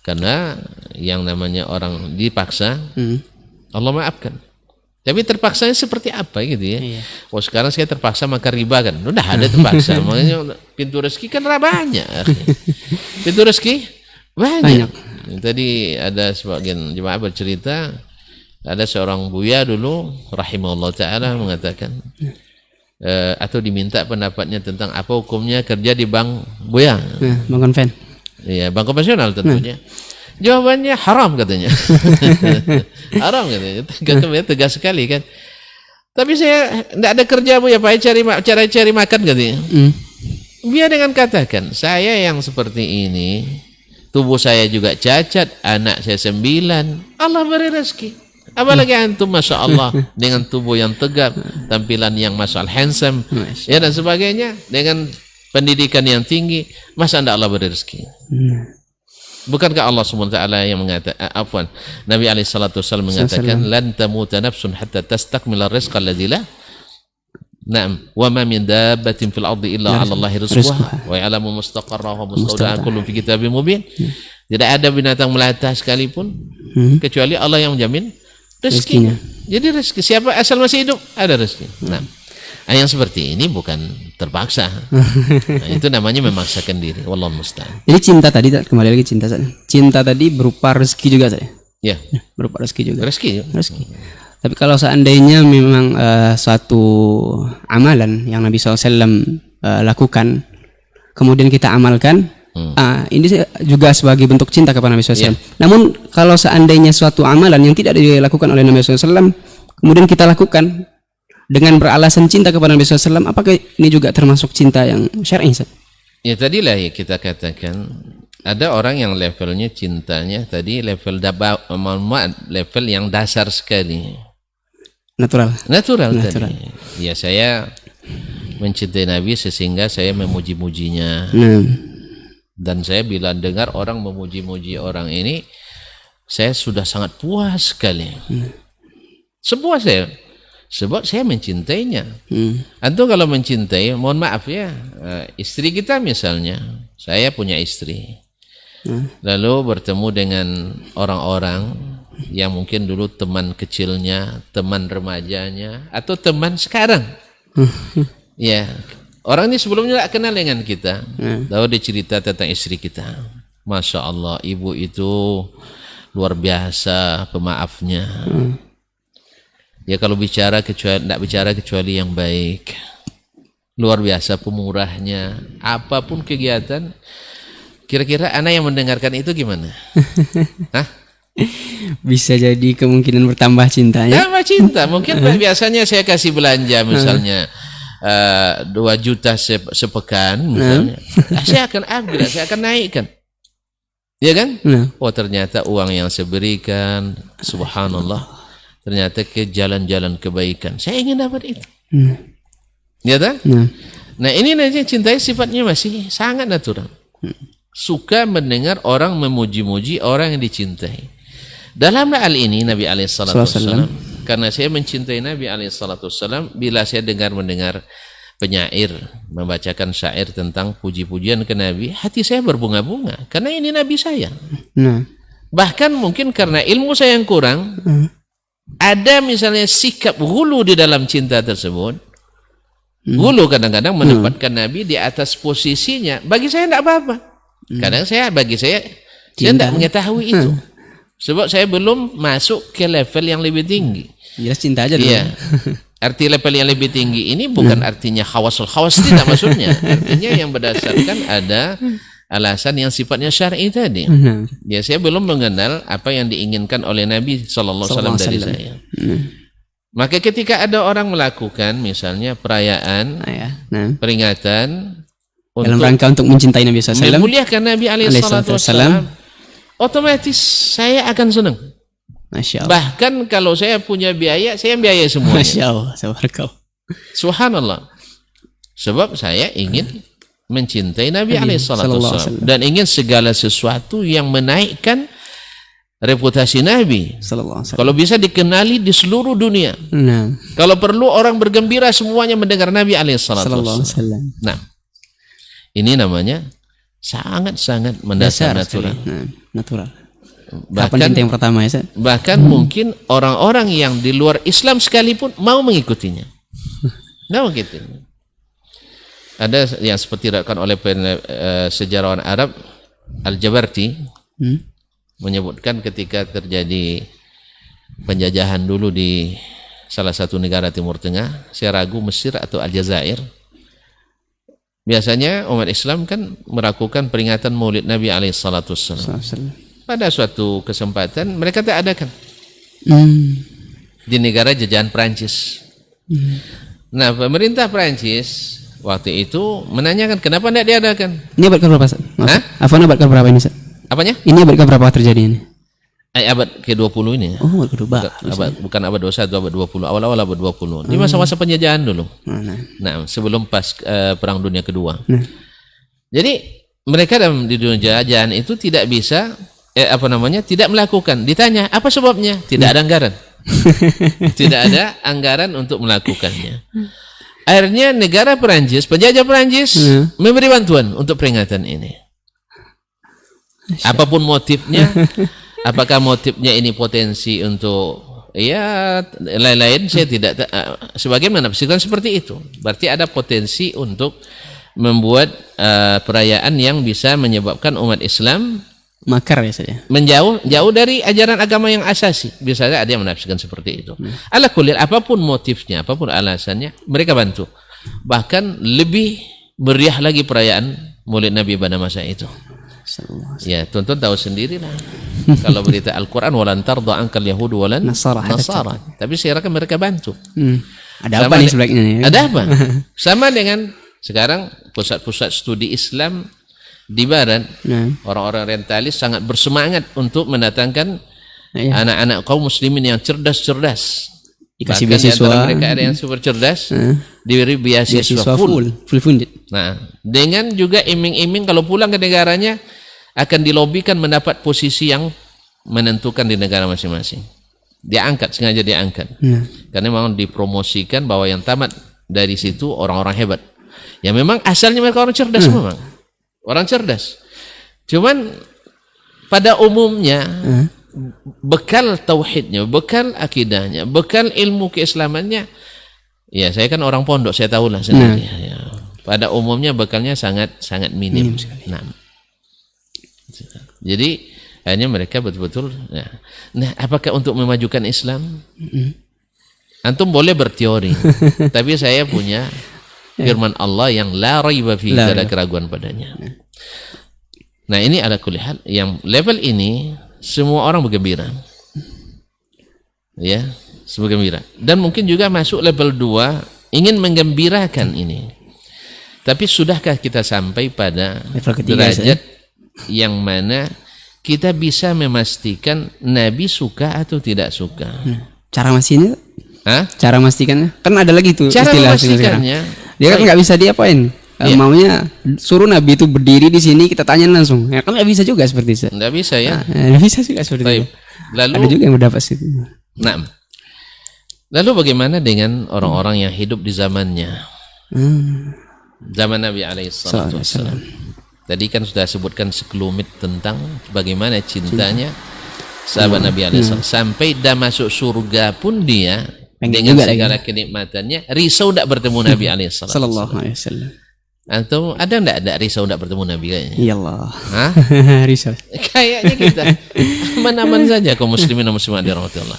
Karena yang namanya orang dipaksa Allah maafkan, tapi terpaksanya seperti apa gitu ya. Oh sekarang saya terpaksa makan riba kan, udah ada terpaksa. Makanya pintu rezeki kan banyak. Pintu rezeki banyak. Tadi ada sebagian jemaah bercerita Ada seorang buya dulu rahimahullah ta'ala mengatakan atau diminta pendapatnya tentang apa hukumnya kerja di bank buya.
Bank konven.
Iya, bank konvensional tentunya. Jawabannya haram katanya. Haram katanya. Tegas sekali kan. Tapi saya tidak ada kerja buya, Pak, cara cari makan katanya. Biar dengan katakan, saya yang seperti ini, tubuh saya juga cacat, anak saya 9, Allah beri rezeki. Apalagi antum, Masya Allah, dengan tubuh yang tegap, tampilan yang Masya Allah handsome, ya dan sebagainya, dengan pendidikan yang tinggi, masa anda Allah beri rezeki? Bukankah Allah SWT yang mengatakan, Nabi SAW mengatakan, lan tamuta nafsun hatta tastakmila rizqa alladzi lah. Naam, wa ma min dabbatin fil ardi illa 'ala Allahi rizquha wa ya'lamu mustaqarraha wa mustawda'aha kullun fi kitabim mubin. Tidak ada binatang melata sekalipun kecuali Allah yang menjamin rezekinya. Jadi rezeki siapa asal masih hidup ada rezeki. Nah, yang seperti ini bukan terpaksa. Nah, itu namanya memaksakan diri. Wallahu musta'an.
Jadi cinta tadi, kembali lagi cinta. Cinta tadi berupa rezeki juga saya.
Ya,
berupa rezeki juga.
Rezeki.
Tapi kalau seandainya memang suatu amalan yang Nabi SAW lakukan, kemudian kita amalkan, ini juga sebagai bentuk cinta kepada Nabi SAW. Namun kalau seandainya suatu amalan yang tidak dilakukan oleh Nabi SAW, kemudian kita lakukan dengan beralasan cinta kepada Nabi SAW, apakah ini juga termasuk cinta yang syar'i?
Ya tadilah ya kita katakan, ada orang yang levelnya cintanya tadi level level yang dasar sekali. Natural tadi. Ya saya mencintai Nabi sehingga saya memuji-mujinya. Dan saya bila dengar orang memuji-muji orang ini, saya sudah sangat puas sekali. Sepuas saya, sebab saya mencintainya. Antum kalau mencintai, mohon maaf ya, istri kita misalnya, saya punya istri, lalu bertemu dengan orang-orang yang mungkin dulu teman kecilnya, teman remajanya, atau teman sekarang. Ya, orang ini sebelumnya tak kenal dengan kita. Lalu dia cerita tentang istri kita. Masya Allah, ibu itu luar biasa pemaafnya. Ya kalau bicara tidak bicara kecuali yang baik. Luar biasa pemurahnya. Apapun kegiatan, kira-kira anak yang mendengarkan itu gimana? Hah?
Bisa jadi kemungkinan bertambah cintanya. Tambah cinta.
Mungkin biasanya saya kasih belanja misalnya 2 juta sepekan misalnya. Saya akan upgrade, saya akan naikkan. Ya kan? Oh ternyata uang yang saya berikan, subhanallah, ternyata ke jalan-jalan kebaikan. Saya ingin dapat itu. Ya tak? Nah ini nanti cintai sifatnya masih sangat natural. Suka mendengar orang memuji-muji orang yang dicintai. Dalam hal ini Nabi SAW, karena saya mencintai Nabi SAW, bila saya mendengar penyair membacakan syair tentang puji-pujian ke Nabi, hati saya berbunga-bunga karena ini Nabi saya. Bahkan mungkin karena ilmu saya yang kurang, ada misalnya sikap hulu di dalam cinta tersebut. Hulu kadang-kadang menempatkan Nabi di atas posisinya. Bagi saya tidak apa-apa. Kadang bagi saya tidak mengetahui itu. Sebab saya belum masuk ke level yang lebih tinggi.
Jelas cinta aja dulu. Iya.
Arti level yang lebih tinggi ini bukan artinya khawasul khawas, tidak maksudnya. Artinya yang berdasarkan ada alasan yang sifatnya syar'i tadi. Ya saya belum mengenal apa yang diinginkan oleh Nabi SAW dari saya. Maka ketika ada orang melakukan misalnya perayaan, peringatan
dalam rangka untuk mencintai Nabi SAW,
memuliakan Nabi SAW, otomatis saya akan senang. Masya Allah. Bahkan kalau saya punya biaya, saya biaya semuanya.
Masya Allah.
Subhanallah. Sebab saya ingin mencintai Nabi SAW dan ingin segala sesuatu yang menaikkan reputasi Nabi. Kalau bisa dikenali di seluruh dunia. Kalau perlu orang bergembira semuanya mendengar Nabi SAW. Nah, ini namanya sangat-sangat mendasar
natural.
Bahkan
yang pertama ya,
bahkan mungkin orang-orang yang di luar Islam sekalipun mau mengikutinya. Nah begitu. Ada yang seperti dikatakan oleh sejarawan Arab Al-Jabarti, menyebutkan ketika terjadi penjajahan dulu di salah satu negara Timur Tengah, saya ragu Mesir atau Aljazair. Biasanya umat Islam kan melakukan peringatan Maulid Nabi alaihissalatu wassalam. Pada suatu kesempatan mereka tak adakan di negara jajahan Perancis. Nah, pemerintah Perancis waktu itu menanyakan kenapa tidak diadakan. Ini
abad ke-berapa? Afwan, abad ke-berapa ini, Ustaz?
Apanya?
Ini abad ke-berapa terjadi ini?
Abad ke-20 ini.
Oh, abad ke-20.
Bukan abad 21, abad 20. Awal-awal abad 20. Di masa-masa penjajahan dulu. Nah, sebelum pas Perang Dunia Kedua. Jadi, mereka di dunia jajahan itu tidak bisa tidak melakukan. Ditanya, apa sebabnya? Tidak ada anggaran. Tidak ada anggaran untuk melakukannya. Akhirnya negara Perancis, penjajah Perancis memberi bantuan untuk peringatan ini. Apapun motifnya, apakah motifnya ini potensi untuk lain-lain, saya tidak sebagian menafsirkan seperti itu. Berarti ada potensi untuk membuat perayaan yang bisa menyebabkan umat Islam
makar ya saja.
Jauh dari ajaran agama yang asasi. Biasanya ada yang menafsirkan seperti itu. Ala kulli, apapun motifnya, apapun alasannya, mereka bantu. Bahkan lebih meriah lagi perayaan Maulid Nabi pada masa itu. Ya, tonton tahu sendirilah. Kalau berita Al-Quran, walan tarda ankal yahudu walan nasara. Tapi saya rasa mereka bantu.
Ada apa nih sebaliknya?
Ada apa? Sama dengan sekarang pusat-pusat studi Islam di barat, orang-orang orientalis sangat bersemangat untuk mendatangkan anak-anak kaum muslimin yang cerdas-cerdas.
Dikasih
Bahkan
beasiswa.
di antara mereka ada yang super cerdas, diberi beasiswa full. Nah, dengan juga iming-iming kalau pulang ke negaranya akan dilobikan mendapat posisi yang menentukan di negara masing-masing. Sengaja diangkat. Karena memang dipromosikan bahwa yang tamat dari situ orang-orang hebat. Ya memang asalnya mereka orang cerdas memang. Orang cerdas. Cuman pada umumnya bekal tauhidnya, bekal akidahnya, bekal ilmu keislamannya, ya saya kan orang pondok, saya tahulah sendiri. Ya. Pada umumnya bekalnya sangat minim. Nah, jadi hanya mereka betul-betul. Nah, apakah untuk memajukan Islam? Antum boleh berteori, tapi saya punya firman Allah yang la raiba fihi, tidak ada keraguan padanya. Nah, ini ala kulli hal, yang level ini semua orang bergembira. Ya, semua gembira. Dan mungkin juga masuk level 2 ingin menggembirakan ini. Tapi sudahkah kita sampai pada derajat yang mana kita bisa memastikan Nabi suka atau tidak suka?
Cara memastikannya? Cara memastikannya? Kan ada lagi tuh
cara
istilah
memastikannya.
Dia kan nggak bisa diapain. Maunya suruh Nabi itu berdiri di sini, kita tanya langsung. Ya kan nggak bisa juga seperti itu.
Nggak bisa ya.
Nggak bisa juga seperti itu. Lalu ada juga yang mendapat situ.
Nah, lalu bagaimana dengan orang-orang yang hidup di zamannya? Zaman Nabi alaihissalatu wassalam. Tadi kan sudah sebutkan sekelumit tentang bagaimana cintanya sahabat Nabi alaihissalam. Sampai dah masuk surga pun dia dengan segala kenikmatannya risau tidak bertemu Nabi alaihissalam. Antum ada enggak risau tidak bertemu Nabi kayaknya?
Iyalah. Risau.
Kayaknya kita aman-aman saja kaum muslimin dan muslimat dirahmati Allah.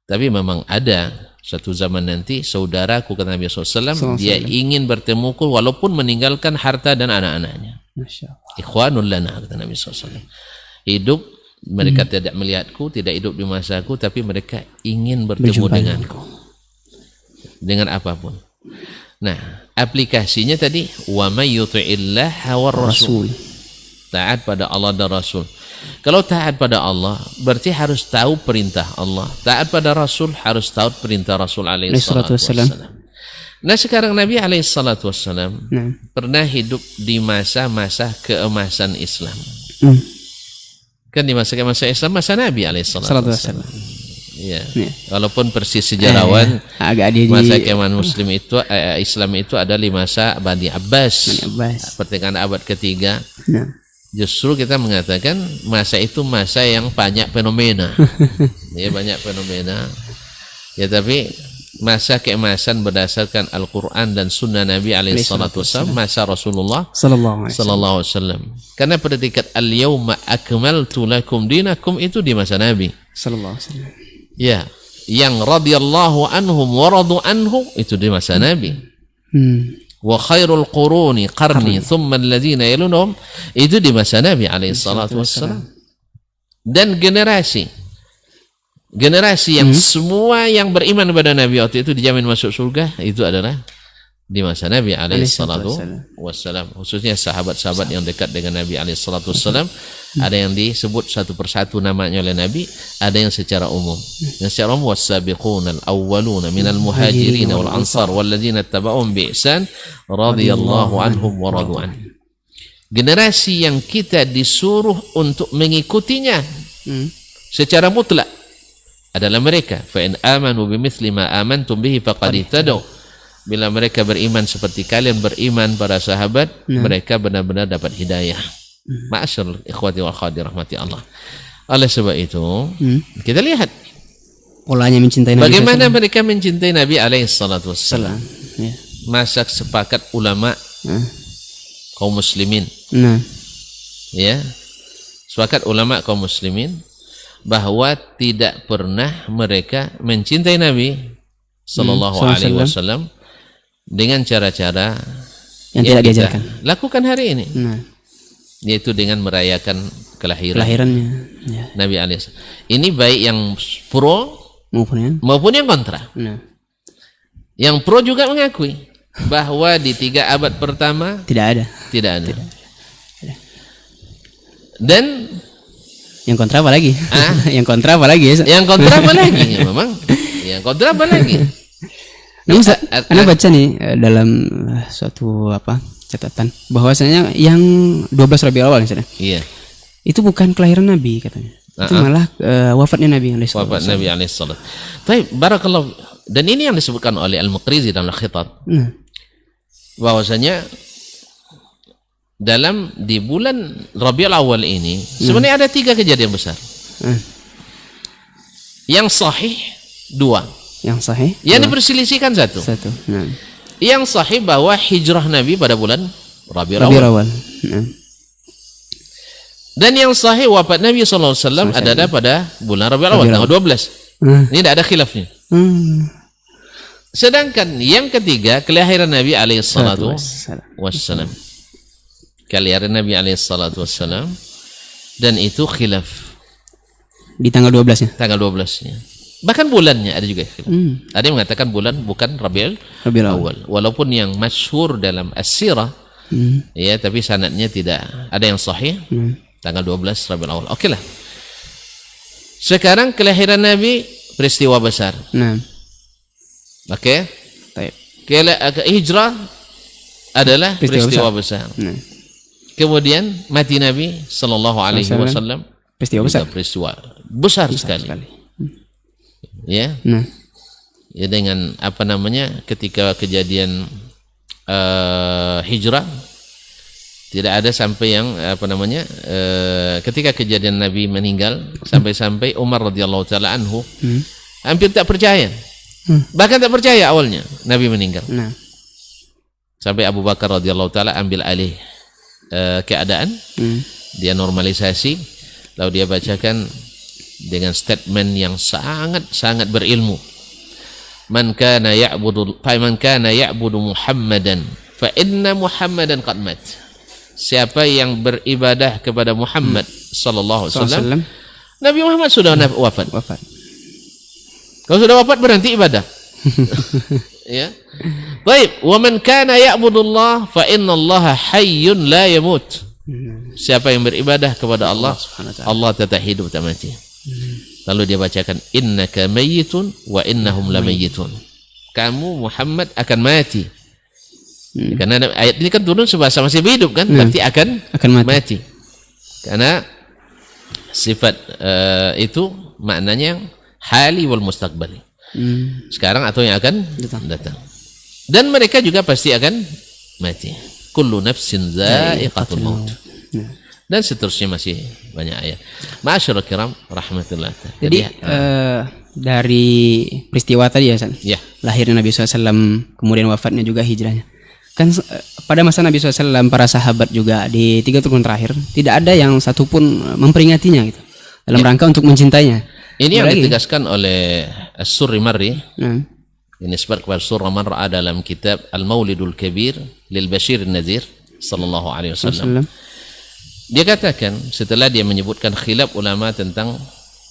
Tapi memang ada suatu zaman nanti saudaraku kata Nabi SAW, dia ingin bertemuku walaupun meninggalkan harta dan anak-anaknya. Ikhwanul lana kata Nabi SAW. Hidup mereka tidak melihatku, tidak hidup di masaku, tapi mereka ingin bertemu denganku. Dengan apapun. Nah, aplikasinya tadi wa may yuti'illah war rasul. Taat pada Allah dan Rasul. Kalau taat pada Allah berarti harus tahu perintah Allah. Taat pada Rasul harus tahu perintah Rasul alaihi salatu wassalam. Nah, sekarang Nabi alaihi salatu wassalam pernah hidup di masa-masa keemasan Islam. Kan di masa Islam masa Nabi alaihi salatu wassalam. Ya. Walaupun persis sejarawan masa keemasan Muslim itu Islam itu ada di masa Bani Abbas. Pertengahan abad ketiga. Justru kita mengatakan masa itu masa yang banyak fenomena. Ya, banyak fenomena. Ya, tapi masa keemasan berdasarkan Al-Quran dan Sunnah Nabi alaihi salatu wassalam masa Rasulullah sallallahu alaihi wasallam. Karena predikat al-yauma akmaltu lakum dinakum itu di masa Nabi
sallallahu alaihi wasallam.
Ya, yang radhiyallahu anhum wa radu anhu itu di masa Nabi. Wa khairul quruni qarni thumma alladhina yalunhum itu di masa Nabi alaihi salatu wassalam. Dan generasi yang semua yang beriman kepada Nabi waktu itu dijamin masuk surga itu adalah di masa Nabi alaihi salatu wassalam. Khususnya sahabat-sahabat yang dekat dengan Nabi alaihi salatu wassalam, ada yang disebut satu persatu namanya oleh Nabi, ada yang secara umum. Yang secara umum was-sabiquna al-awwaluna minal muhajirin wal ansar walladzina tabauhum bi ihsan radhiyallahu anhum wa radu an. Generasi yang kita disuruh untuk mengikutinya secara mutlak adalah mereka. Fa in amanu bimithli ma amantum bihi faqad ihtadaw. Bila mereka beriman seperti kalian beriman para sahabat, mereka benar-benar dapat hidayah. Ma'asyarul ikhwati wal akhwati rahmati Allah. Oleh sebab itu, kita lihat
polanya mencintai Nabi.
Bagaimana mereka mencintai Nabi alaihi salatu wassalam.
Ya.
Masa sepakat ulama kaum muslimin. Ya. Sepakat ulama kaum muslimin bahwa tidak pernah mereka mencintai Nabi sallallahu alaihi wasallam dengan cara-cara
yang tidak diajarkan.
Lakukan hari ini. Yaitu dengan merayakan kelahirannya ya. Nabi alaihi wasallam. Ini baik yang pro maupun yang kontra. Yang pro juga mengakui bahwa di 3 abad pertama tidak ada. Dan yang kontra apa lagi? Yang kontra apa lagi? Ya, memang. Yang kontra apa lagi?
Namun Anda baca nih dalam suatu catatan bahwasanya yang 12 Rabiul Awal misalnya. Iya. Itu bukan kelahiran Nabi katanya. Itu malah wafatnya Nabi alaihi salatu. Wafat Nabi alaihi salatu.
Baik, barakallahu. Dan ini yang disebutkan oleh Al-Muqrizi dalam Al-Khitab. Bahwasanya di bulan Rabiul Awal ini sebenarnya ada 3 kejadian besar. Yang sahih 2.
Yang sahih?
Yang diperselisihkan satu. Yang sahih bahwa hijrah Nabi pada bulan Rabiul Awal. Dan yang sahih wafat Nabi sallallahu alaihi wasallam adalah pada bulan Rabiul Awal tanggal 12. Ini tidak ada khilafnya. Sedangkan yang ketiga kelahiran Nabi alaihi salatu wassalam. Kelahiran Nabi alaihi salatu wassalam, dan itu khilaf
di tanggal 12-nya.
Tanggal 12-nya. Bahkan bulannya ada juga khilaf. Ada yang mengatakan bulan bukan Rabiul Awal. Walaupun yang masyhur dalam as-sirah ya, tapi sanadnya tidak ada yang sahih. Tanggal 12 Rabiul Awal. Okelah. Sekarang kelahiran Nabi peristiwa besar. Oke. Hijrah adalah peristiwa besar. Kemudian mati Nabi sallallahu alaihi wasallam peristiwa besar sekali. Ya. Ya, dengan ketika kejadian hijrah tidak ada sampai yang ketika kejadian Nabi meninggal sampai Umar radhiyallahu taala anhu hampir tak percaya. Bahkan tak percaya awalnya Nabi meninggal. Sampai Abu Bakar radhiyallahu taala ambil alih keadaan, dia normalisasi, lalu dia bacakan dengan statement yang sangat berilmu. Man kana ya'budu Muhammadan fa inna Muhammadan qad mat. Siapa yang beribadah kepada Muhammad sallallahu alaihi wasallam, Nabi Muhammad sudah wafat. Kalau sudah wafat berhenti ibadah. Ya. Baik, wa man kana ya'budullah fa innallaha hayyun la yamut. Siapa yang beribadah kepada Allah, Allah tetap hidup, tak mati. Lalu dia bacakan innaka mayyitun wa innahum lamayyitun. Kamu Muhammad akan mati. Karena ayat ini kan turun sebahasa masih hidup kan, berarti akan mati. Karena sifat itu maknanya hali wal mustaqbali. Sekarang atau yang akan datang. Dan mereka juga pasti akan mati. Kullu nafsin za'iqatul maut. Dan seterusnya masih banyak ayat. Ma'asyiral kiram rahmatullah.
Jadi dari peristiwa tadi ya, lahirnya Nabi SAW, kemudian wafatnya juga hijrahnya. Kan pada masa Nabi SAW para sahabat juga di 3 tahun terakhir tidak ada yang satupun memperingatinya gitu, dalam rangka untuk mencintainya.
Ini yang
Lagi.
ditegaskan oleh As-Surri Marri.
Nah.
Ini sebab kepada Surah Mar'a dalam kitab Al-Maulidul Kabir lil Bashir An-Nadhir sallallahu alaihi wasallam. Dia katakan setelah dia menyebutkan khilaf ulama tentang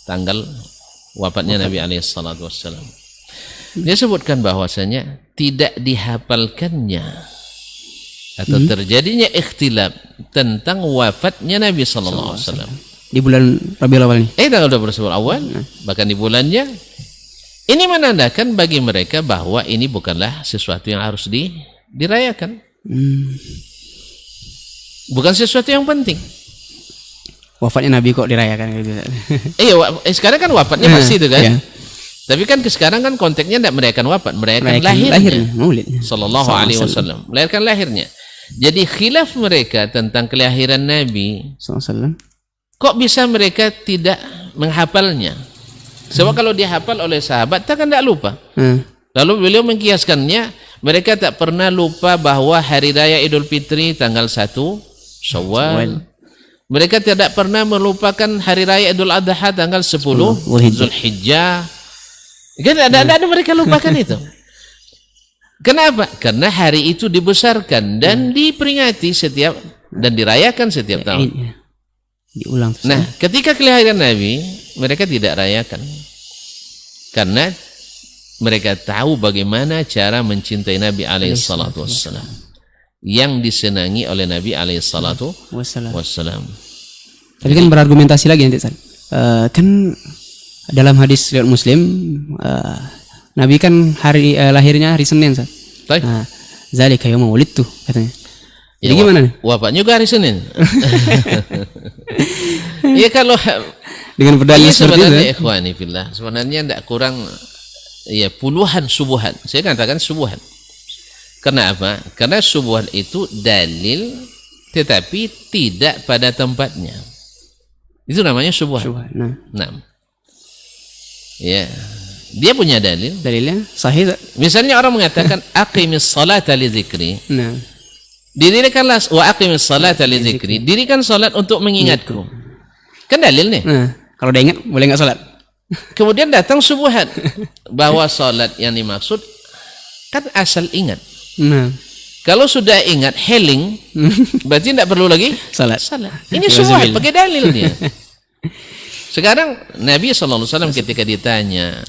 tanggal wafatnya Nabi alaihi salatu wasallam. Dia sebutkan bahwasanya tidak dihafalkannya atau terjadinya ikhtilaf tentang wafatnya Nabi sallallahu alaihi wasallam
Di bulan Rabiul Awal ini.
tanggal 20 awal, bahkan di bulannya. Ini menandakan bagi mereka bahwa ini bukanlah sesuatu yang harus dirayakan. Bukan sesuatu yang penting.
Wafatnya Nabi kok dirayakan gitu.
Iya, sekarang kan wafatnya pasti itu kan.
Iya.
Tapi kan sekarang kan konteksnya tidak merayakan wafat, merayakan
Lahirnya,
lahirnya.
Maulidnya.
Sallallahu alaihi wasallam. Merayakan lahirnya. Jadi khilaf mereka tentang kelahiran Nabi,
SAW.
kok bisa mereka tidak menghafalnya? Sebab kalau dihafal oleh sahabat, tak akan tidak lupa. Lalu beliau mengkiaskannya, mereka tak pernah lupa bahwa hari raya Idul Fitri tanggal 1 Syawal. Mereka tidak pernah melupakan hari raya Idul Adha tanggal 10 Zulhijjah. Kan ada mereka lupakan itu. Kenapa? Karena hari itu dibesarkan dan diperingati setiap dan dirayakan setiap tahun.
Diulang.
Nah, ketika kelahiran Nabi, mereka tidak rayakan. Karena mereka tahu bagaimana cara mencintai Nabi alaihi salatu wassalam. Yang disenangi oleh Nabi alaihi salatu wassalam.
Tapi kan berargumentasi lagi nanti, kan dalam hadis riwayat Muslim, Nabi kan hari lahirnya hari Senin, Ustaz. Nah, zalika yauma wulidtu katanya. Jadi gimana nih?
Wafatnya juga hari Senin. Iya, kalau
dengan berdalil seperti
sebenarnya
itu.
ikhwani fillah, sebenarnya tidak kurang ya puluhan subuhan. Saya katakan subuhan. Kenapa? Karena subuhan itu dalil tetapi tidak pada tempatnya. Itu namanya subuhan. Nah. Ya. Dia punya dalil.
Dalilnya sahih.
Misalnya orang mengatakan aqimis salata li dzikri.
Nah.
Dirikanlah wa aqimis salata li dzikri. Dirikan salat untuk mengingatku. Kan dalil nih.
Nah, kalau udah ingat boleh enggak salat?
Kemudian datang subuhan bahwa salat yang dimaksud kan asal ingat.
Nah.
Kalau sudah ingat healing, berarti tidak perlu lagi
salat.
Ini subuhan pakai dalil dia. Sekarang Nabi SAW ketika ditanya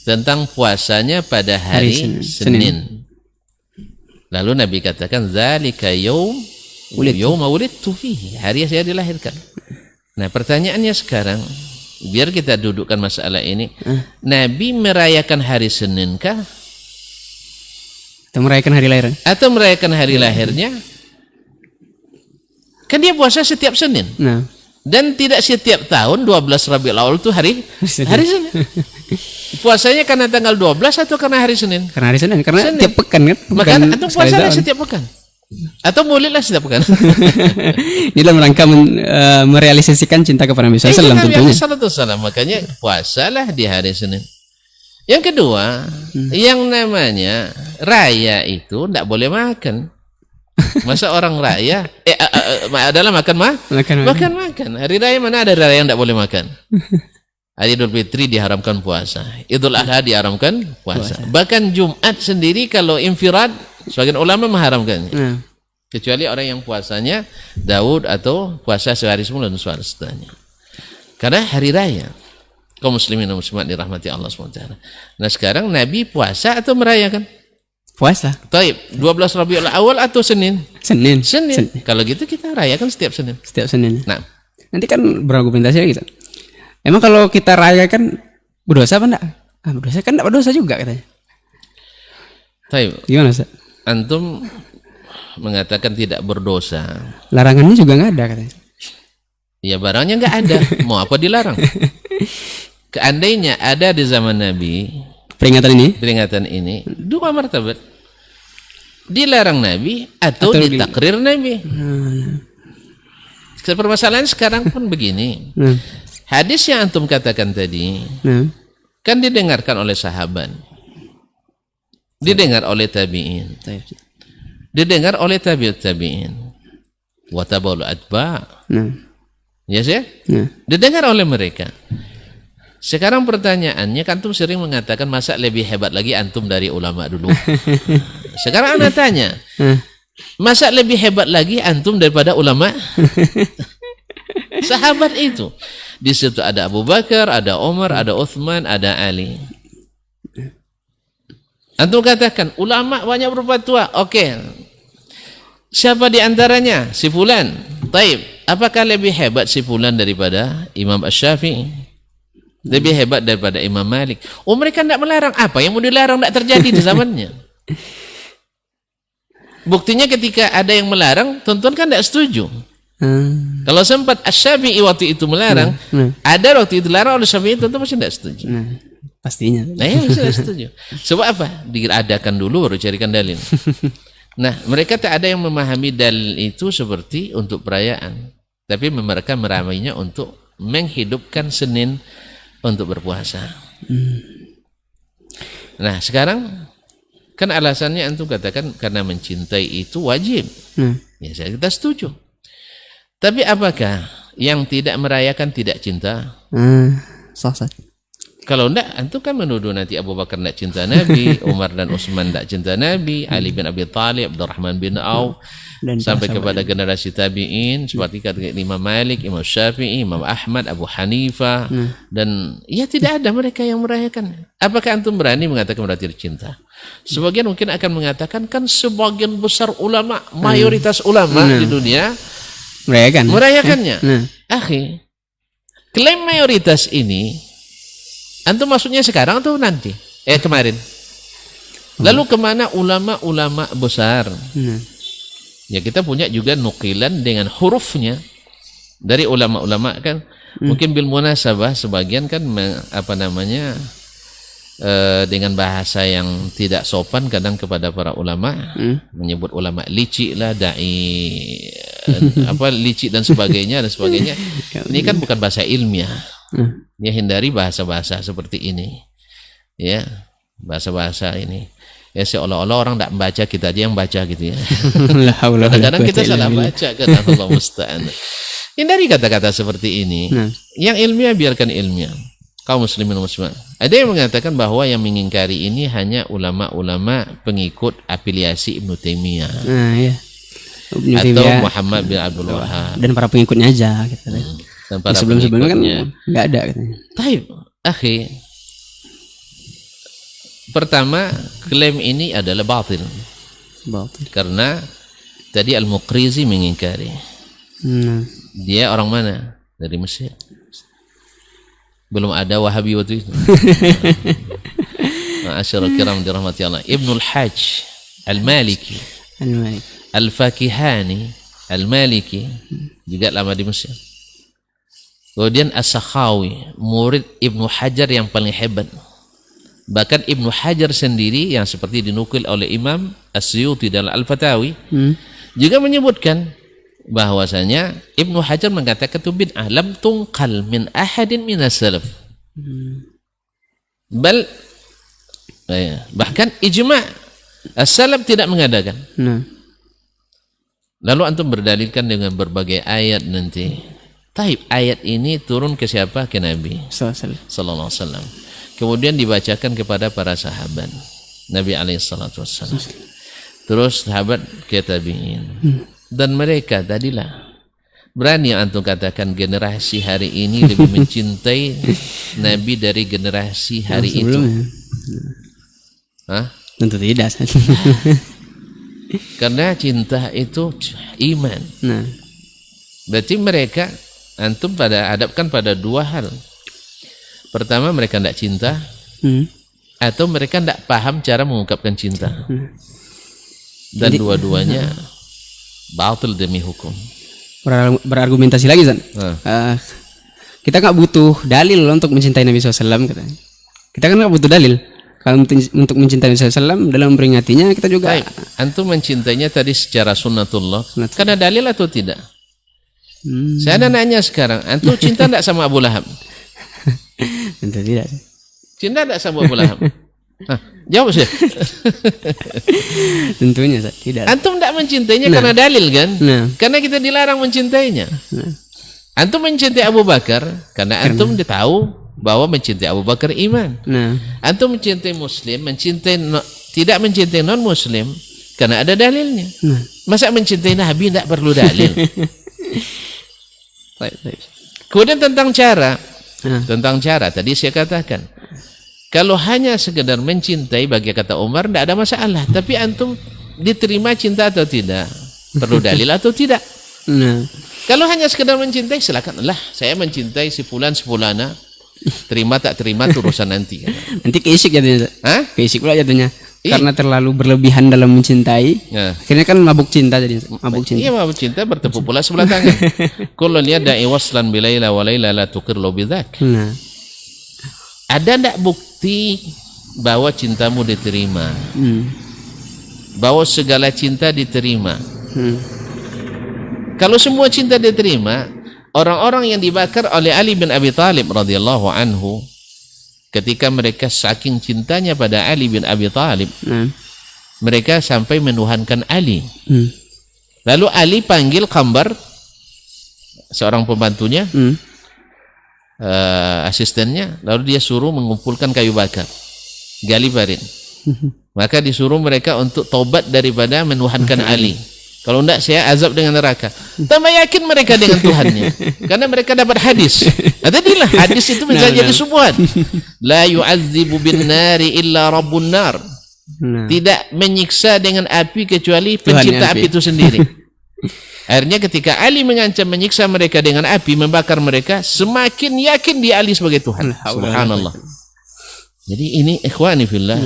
tentang puasanya pada hari Senin. Lalu Nabi katakan zalika yauma wulidtu fihi, hari saya dilahirkan. Nah, pertanyaannya sekarang, biar kita dudukkan masalah ini. Nabi merayakan hari Senin kah?
Atau merayakan hari lahirnya?
Atau merayakan hari lahirnya? Kan dia puasa setiap Senin.
Nah.
Dan tidak setiap tahun 12 Rabiul Awal itu hari Senin. Puasanya karena tanggal 12 atau karena hari Senin?
Karena hari Senin, karena tiap pekan kan?
Maka atau puasanya setiap pekan? Atau maulidlah setiap pekan?
Ini dalam rangka merealisasikan cinta kepada Nabi SAW tentunya.
Makanya puasalah di hari Senin. Yang kedua, yang namanya raya itu tidak boleh makan. Masa orang raya adalah makan. Hari raya mana ada raya yang tidak boleh makan? Hari Idul Fitri diharamkan puasa, Idul Adha diharamkan puasa. Bahkan Jumat sendiri kalau infirad, sebagian ulama mengharamkannya. Kecuali orang yang puasanya Daud atau puasa sehari sebelum dan sehari setelahnya. Karena hari raya. Kaum muslimin dan muslimat dirahmati Allah SWT. Nah, sekarang Nabi puasa atau merayakan?
Puasa.
Taib, 12 Rabiul Awal atau Senin?
Senin.
Kalau gitu kita rayakan setiap Senin. Nah,
nanti kan berargumentasi lagi gitu. Emang kalau kita rayakan berdosa apa enggak? Berdosa kan enggak berdosa juga katanya.
Taib.
Gimana, Ustaz?
Antum mengatakan tidak berdosa.
Larangannya juga enggak ada katanya.
Ya barangnya enggak ada. Mau apa dilarang? Seandainya ada di zaman Nabi peringatan ini 2 martabat, dilarang Nabi atau ditakrir Nabi. Permasalahan sekarang pun begini. Hadis yang antum katakan tadi kan didengarkan oleh sahabat, didengar oleh tabi'in, didengar oleh tabi'ut tabi'in, wa tabaul atba'. Ya sih? Didengar oleh mereka. Sekarang pertanyaannya, kan antum sering mengatakan masa lebih hebat lagi antum dari ulama dulu. Sekarang ana tanya, masa lebih hebat lagi antum daripada ulama? Sahabat itu. Di situ ada Abu Bakar, ada Umar, ada Uthman, ada Ali. Antum katakan ulama banyak berfatwa. Oke. Siapa di antaranya? Si fulan. Taib. Apakah lebih hebat si fulan daripada Imam Asy-Syafi'i? Lebih hebat daripada Imam Malik? Oh, mereka tidak melarang. Apa yang mau dilarang tidak terjadi di zamannya. Buktinya ketika ada yang melarang, tuan-tuan kan tidak setuju. Kalau sempat Asy-Syafi'i waktu itu melarang, ada waktu itu larang oleh Syafi'i, tuan-tuan pasti tidak setuju.
Pastinya.
Nah, ya pasti tidak setuju. Sebab apa? Diadakan dulu baru carikan dalil. Nah, mereka tak ada yang memahami dalil itu seperti untuk perayaan, tapi mereka meramainya untuk menghidupkan Senin untuk berpuasa. Nah, sekarang kan alasannya antum katakan karena mencintai itu wajib. Ya, kita setuju. Tapi apakah yang tidak merayakan tidak cinta?
Sah.
Kalau enggak, antum kan menuduh nanti Abu Bakar tidak cinta Nabi, Umar dan Utsman tidak cinta Nabi, Ali bin Abi Thalib, Abdurrahman bin Auf, dan sampai kepada generasi tabi'in seperti kata Imam Malik, Imam Syafi'i, Imam Ahmad, Abu Hanifah, dan ya tidak ada mereka yang merayakan. Apakah antum berani mengatakan berarti cinta? Sebagian mungkin akan mengatakan kan sebagian besar ulama, mayoritas ulama di dunia merayakannya. Akhi, klaim mayoritas ini antum maksudnya sekarang atau nanti? Kemarin. Lalu kemana ulama-ulama besar? Ya, kita punya juga nukilan dengan hurufnya dari ulama-ulama kan. Mungkin bil munasabah sebagian kan dengan bahasa yang tidak sopan kadang kepada para ulama, menyebut ulama licik lah, dai licik dan sebagainya. Ini kan bukan bahasa ilmiah. Ya, hindari bahasa-bahasa seperti ini. Ya, bahasa-bahasa ini. Ya, seolah-olah orang tidak membaca, kita aja yang baca gitu ya. Kadang-kadang kita salah baca kan, Allah musta'an. Hindari kata-kata seperti ini. Yang ilmiah biarkan ilmiah. Kaum muslimin dan muslimat. Ada yang mengatakan bahwa yang mengingkari ini hanya ulama-ulama pengikut afiliasi Ibnu Taimiyah.
Iya.
Atau Muhammad bin Abdul Wahhab.
Dan para pengikutnya aja gitu.
Dan para
sebelum-sebelumnya kan enggak ada katanya.
Taib, akhi. Pertama, klaim ini adalah batil. Karena tadi Al-Muqrizi mengingkari. Dia orang mana? Dari Mesir. Belum ada Wahabi waktu itu. Ma'asyarul kiram dirahmati Allah. Ibnul Hajj Al-Maliki, Al-Fakihani Al-Maliki juga lama di Mesir. Kemudian As-Sakhawi, murid Ibnu Hajar yang paling hebat. Bahkan Ibnu Hajar sendiri yang seperti dinukil oleh Imam As-Suyuti dalam Al-Fatawi juga menyebutkan bahwasanya Ibnu Hajar mengatakan itu bid'ah lam tungqal min ahadin minas salaf. Bahkan ijma' as-salaf tidak mengadakan. Lalu antum berdalilkan dengan berbagai ayat nanti. Taib, ayat ini turun ke siapa? Ke Nabi sallallahu alaihi wasallam. Kemudian dibacakan kepada para sahabat Nabi alaihi salatu wasallam. Terus sahabat ke tabi'in. Dan mereka tadilah berani antum katakan generasi hari ini lebih mencintai Nabi dari generasi hari itu.
Tentu tidak.
Karena cinta itu iman. Berarti mereka antum hadapkan pada dua hal. Pertama, mereka tidak cinta, atau mereka tidak paham cara mengungkapkan cinta. Dan dua-duanya batil demi hukum.
Berargumentasi lagi, Zan. Kita nggak butuh dalil untuk mencintai Nabi SAW, katanya. Kita kan nggak butuh dalil. Kalau untuk mencintai Nabi SAW dalam memperingatinya, kita juga.
Antum mencintainya tadi secara sunnatullah. Karena dalil atau tidak? Saya ada nanya sekarang, antum cinta tidak sama Abu Lahab?
Tentu tidak.
Cinta tidak sama Abu Lahab? Jawab sih.
Tentunya tidak.
Antum tidak mencintainya karena dalil kan? Karena kita dilarang mencintainya. Antum mencintai Abu Bakar karena antum tahu bahwa mencintai Abu Bakar iman.
Nah,
Antum mencintai muslim, tidak mencintai non muslim karena ada dalilnya.
nah.
Masa mencintai Nabi tidak perlu dalil?
Baik.
Kemudian tentang cara,
Nah,
tadi saya katakan, kalau hanya sekedar mencintai bagi kata Umar tidak ada masalah, tapi antum diterima cinta atau tidak, perlu dalil atau tidak.
nah.
Kalau hanya sekedar mencintai, silakan lah, saya mencintai si fulan sepulana, terima tak terima itu urusan nanti.
Nanti keisik jadinya.
Hah?
Keisik pula jadinya.
Iya.
Karena terlalu berlebihan dalam mencintai.
Nah.
Akhirnya kan mabuk cinta jadi. Mabuk cinta.
Iya, mabuk cinta bertepuk pula sebelah tangan. Kullun yada'i waslan bilaila wa laila la tuqir lo bidzak.
Nah,
Ada ndak bukti bahwa cintamu diterima? Bahwa segala cinta diterima? Kalau semua cinta diterima, orang-orang yang dibakar oleh Ali bin Abi Thalib radhiyallahu anhu, ketika mereka saking cintanya pada Ali bin Abi Thalib, mereka sampai menuhankan Ali. Lalu Ali panggil Khambar, seorang pembantunya, asistennya, lalu dia suruh mengumpulkan kayu bakar, gali parit. Maka disuruh mereka untuk tobat daripada menuhankan Ali. Kalau enggak saya azab dengan neraka. Tambah yakin mereka dengan Tuhannya, karena mereka dapat hadis. Tadilah hadis itu bisa jadi subuhan. La yu'adzibu bin nari illa rabbun nar. Tidak menyiksa dengan api kecuali pencipta api itu sendiri. Akhirnya ketika Ali mengancam menyiksa mereka dengan api, membakar mereka, semakin yakin dia Ali sebagai Tuhan. Subhanallah. Jadi ini ikhwani fillah.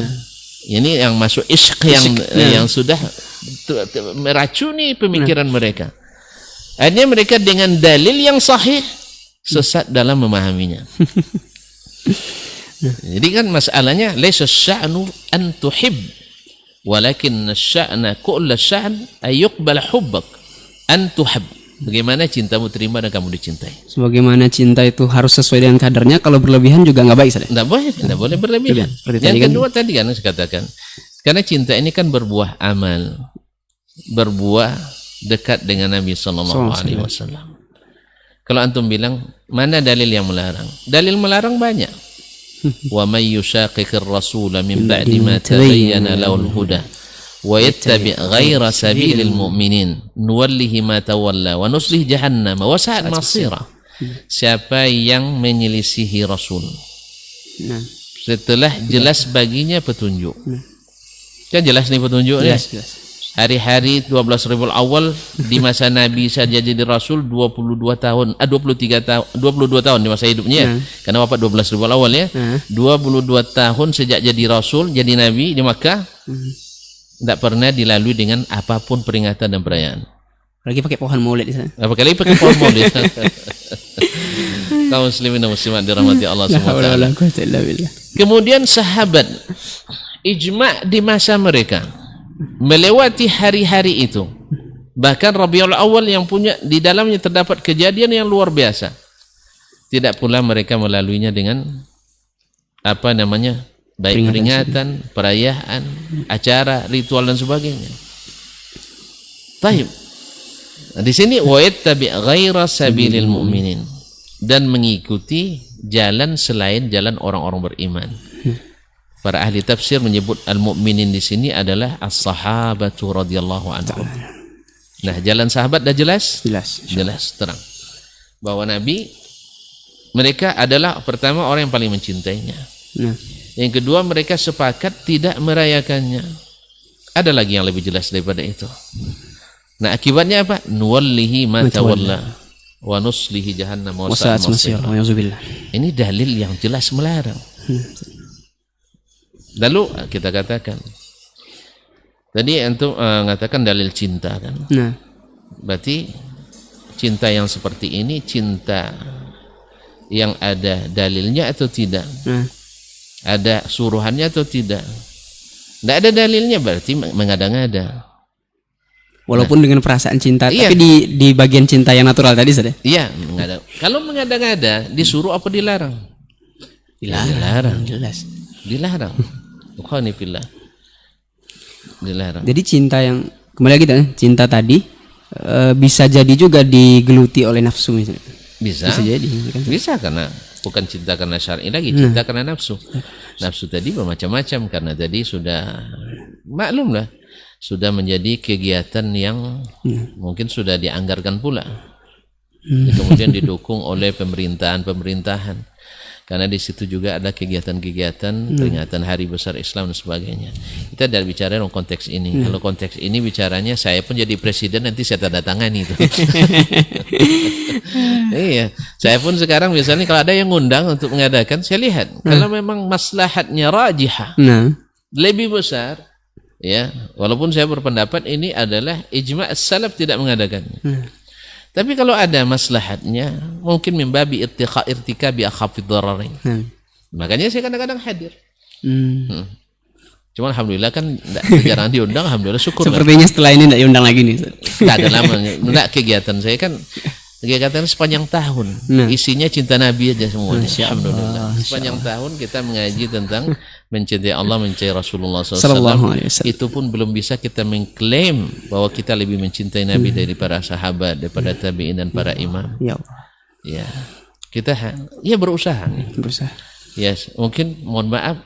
Ini yang masuk ishq yang sudah meracuni pemikiran mereka. Akhirnya mereka dengan dalil yang sahih sesat dalam memahaminya. Jadi kan masalahnya laisa sya'nu an tuhib, walakin sya'na kulla sya'n ay yuqbal hubbak an tuhab. Bagaimana cintamu terima dan kamu dicintai. Sebagaimana
cinta itu harus sesuai dengan kadarnya, kalau berlebihan juga nggak baik.
Tidak boleh berlebihan. Yang kedua tadi kan saya katakan, karena cinta ini kan berbuah amal, berbuah dekat dengan Nabi SAW. Kalau antum bilang mana dalil yang melarang? Dalil melarang banyak. Wa may yushaqiqir rasula min ba'di ma tabayyana lahul huda wa yattabi' ghaira sabilil mu'minin nuwallihi ma tawalla wa nuslih jahannam wa sa'at masira. Siapa yang menyelisihi Rasul setelah jelas baginya petunjuk, kan jelas nih petunjuknya. Hari-hari 12 Rabiul Awal di masa Nabi saja jadi Rasul 22 tahun di masa hidupnya, karena wafat 12 Rabiul Awal ya. 22 tahun sejak jadi Rasul, jadi Nabi di Makkah, tidak pernah dilalui dengan apapun peringatan dan perayaan.
Lagi pakai pohon maulid di sana.
Apakah lagi pakai pohon maulid? Kaum muslimin dan muslimat dirahmati Allah SWT. Kemudian sahabat ijma' di masa mereka melewati hari-hari itu. Bahkan Rabiul Awal yang punya di dalamnya terdapat kejadian yang luar biasa. Tidak pula mereka melaluinya dengan apa namanya? Baik peringatan, perayaan, acara, ritual dan sebagainya. Taib. Di sini wa yattabi' ghaira sabilil mu'minin, dan mengikuti jalan selain jalan orang-orang beriman. Para ahli tafsir menyebut al-mu'minin di sini adalah as-sahabatu radhiyallahu anhum. Nah, jalan sahabat dah jelas terang bahwa Nabi mereka adalah pertama orang yang paling mencintainya. Yang kedua, mereka sepakat tidak merayakannya. Ada lagi yang lebih jelas daripada itu. Nah, akibatnya apa? Nuwallihi ma tawalla wa nuslihi jahannam wa sa'at masira. Ini dalil yang jelas melarang. Lalu kita katakan, tadi antum mengatakan dalil cinta kan? Berarti cinta yang seperti ini cinta yang ada dalilnya atau tidak? Ada suruhannya atau tidak? Tidak ada dalilnya, berarti mengada-ngada. Walaupun dengan perasaan cinta, tapi di bagian cinta yang natural tadi saja. Iya, mengada. Kalau mengada-ngada, disuruh apa dilarang? Dilarang. Jelas. Dilarang. Bukanillah. Dilarang. Jadi cinta yang kembali lagi cinta tadi bisa jadi juga digeluti oleh nafsu misalnya. Bisa jadi. Kan? Bisa karena bukan cinta karena syar'i lagi, cinta karena nafsu. Nafsu tadi bermacam-macam, karena tadi sudah maklum lah, sudah menjadi kegiatan yang mungkin sudah dianggarkan pula, kemudian didukung oleh pemerintahan. Karena di situ juga ada kegiatan-kegiatan peringatan hari besar Islam dan sebagainya. Kita tidak bicara dalam konteks ini. Kalau konteks ini bicaranya saya pun jadi presiden, nanti saya tanda tangani itu. Iya, saya pun sekarang misalnya kalau ada yang ngundang untuk mengadakan, saya lihat kalau memang maslahatnya rajihah, lebih besar, ya. Walaupun saya berpendapat ini adalah ijma' as-salaf tidak mengadakannya. Tapi kalau ada maslahatnya, mungkin membabi irtikabi akhafid dararain. Makanya saya kadang-kadang hadir. Cuma alhamdulillah kan jarang diundang, alhamdulillah syukur.
Sepertinya setelah ini tidak diundang lagi nih.
Tidak ada lama. Enggak, kegiatan saya kan kegiatan sepanjang tahun. Isinya cinta Nabi aja semuanya. Alhamdulillah. Sepanjang tahun kita mengaji tentang mencintai Allah, mencintai Rasulullah SAW. Itu pun belum bisa kita mengklaim bahwa kita lebih mencintai Nabi dari para sahabat, daripada tabi'in dan para imam. Ya, kita berusaha. Yes, mungkin mohon maaf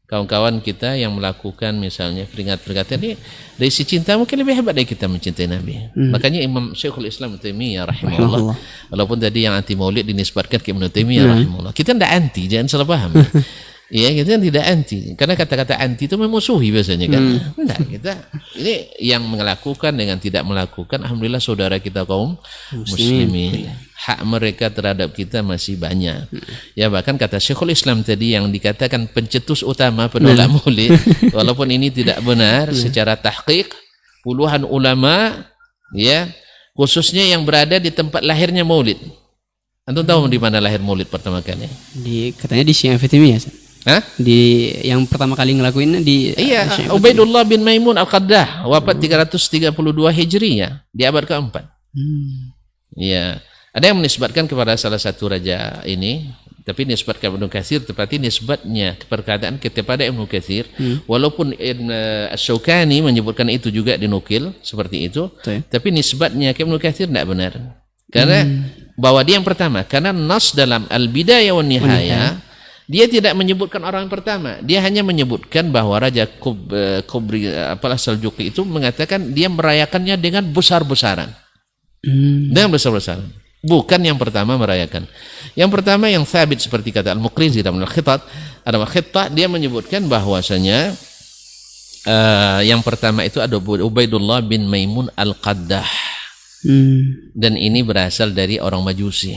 kawan-kawan kita yang melakukan misalnya peringatan ini dari si cinta mungkin lebih hebat dari kita mencintai Nabi. Makanya Imam Syekhul Islam Taimiyah rahimahullah, walaupun tadi yang anti maulid dinisbatkan ke Ibnu Taimiyah rahimahullah, kita tidak anti, jangan salah paham. Ya, kita tidak anti, karena kata-kata anti itu memusuhi biasanya kan. Enggak, kita ini yang melakukan dengan tidak melakukan, alhamdulillah saudara kita kaum muslimin. Hak mereka terhadap kita masih banyak. Ya, bahkan kata Syekhul Islam tadi yang dikatakan pencetus utama penolak maulid, walaupun ini tidak benar secara tahqiq, puluhan ulama ya, khususnya yang berada di tempat lahirnya maulid. Antum tahu di mana lahir maulid pertama kali?
Katanya di Syiah Fatimiyah. Di yang pertama kali ngelakuin di
Ubaidullah bin Maimun Al-Qaddah, wafat 332 Hijriyah di abad keempat. Ya, ada yang menisbatkan kepada salah satu raja ini, tapi nisbatkan Ibnu Katsir, tepatnya nisbatnya perkataan kepada Ibnu Katsir, walaupun Asy-Syaukani menyebutkan itu juga dinukil seperti itu, tapi nisbatnya ke Ibnu Katsir tidak benar. Karena bahwa dia yang pertama, karena nas dalam Al-Bidayah wan Nihayah dia tidak menyebutkan orang yang pertama, dia hanya menyebutkan bahwa Raja Kubri Seljuki itu mengatakan dia merayakannya dengan besar-besaran. Dengan besar-besaran. Bukan yang pertama merayakan. Yang pertama yang sabit seperti kata Al-Muqrizi dalam Al-Khitat, dia menyebutkan bahwasanya yang pertama itu ada Ubaidullah bin Maimun Al-Qaddah. Dan ini berasal dari orang Majusi.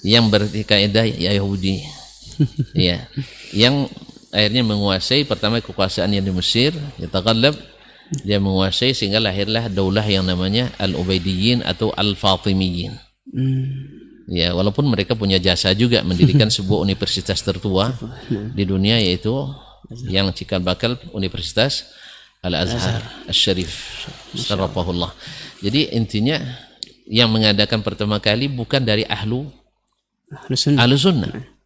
Yang berkaidah Yahudi. Ya, yang akhirnya menguasai pertama kekuasaan yang di Mesir, yataqallab, dia menguasai sehingga lahirlah daulah yang namanya Al-Ubaidiyyin atau Al-Fatimiyin. Ya, walaupun mereka punya jasa juga mendirikan sebuah universitas tertua di dunia, yaitu yang cikal bakal Universitas Al-Azhar Asy-Syarif Syarafahullah. Jadi intinya yang mengadakan pertama kali bukan dari ahlu sunnah.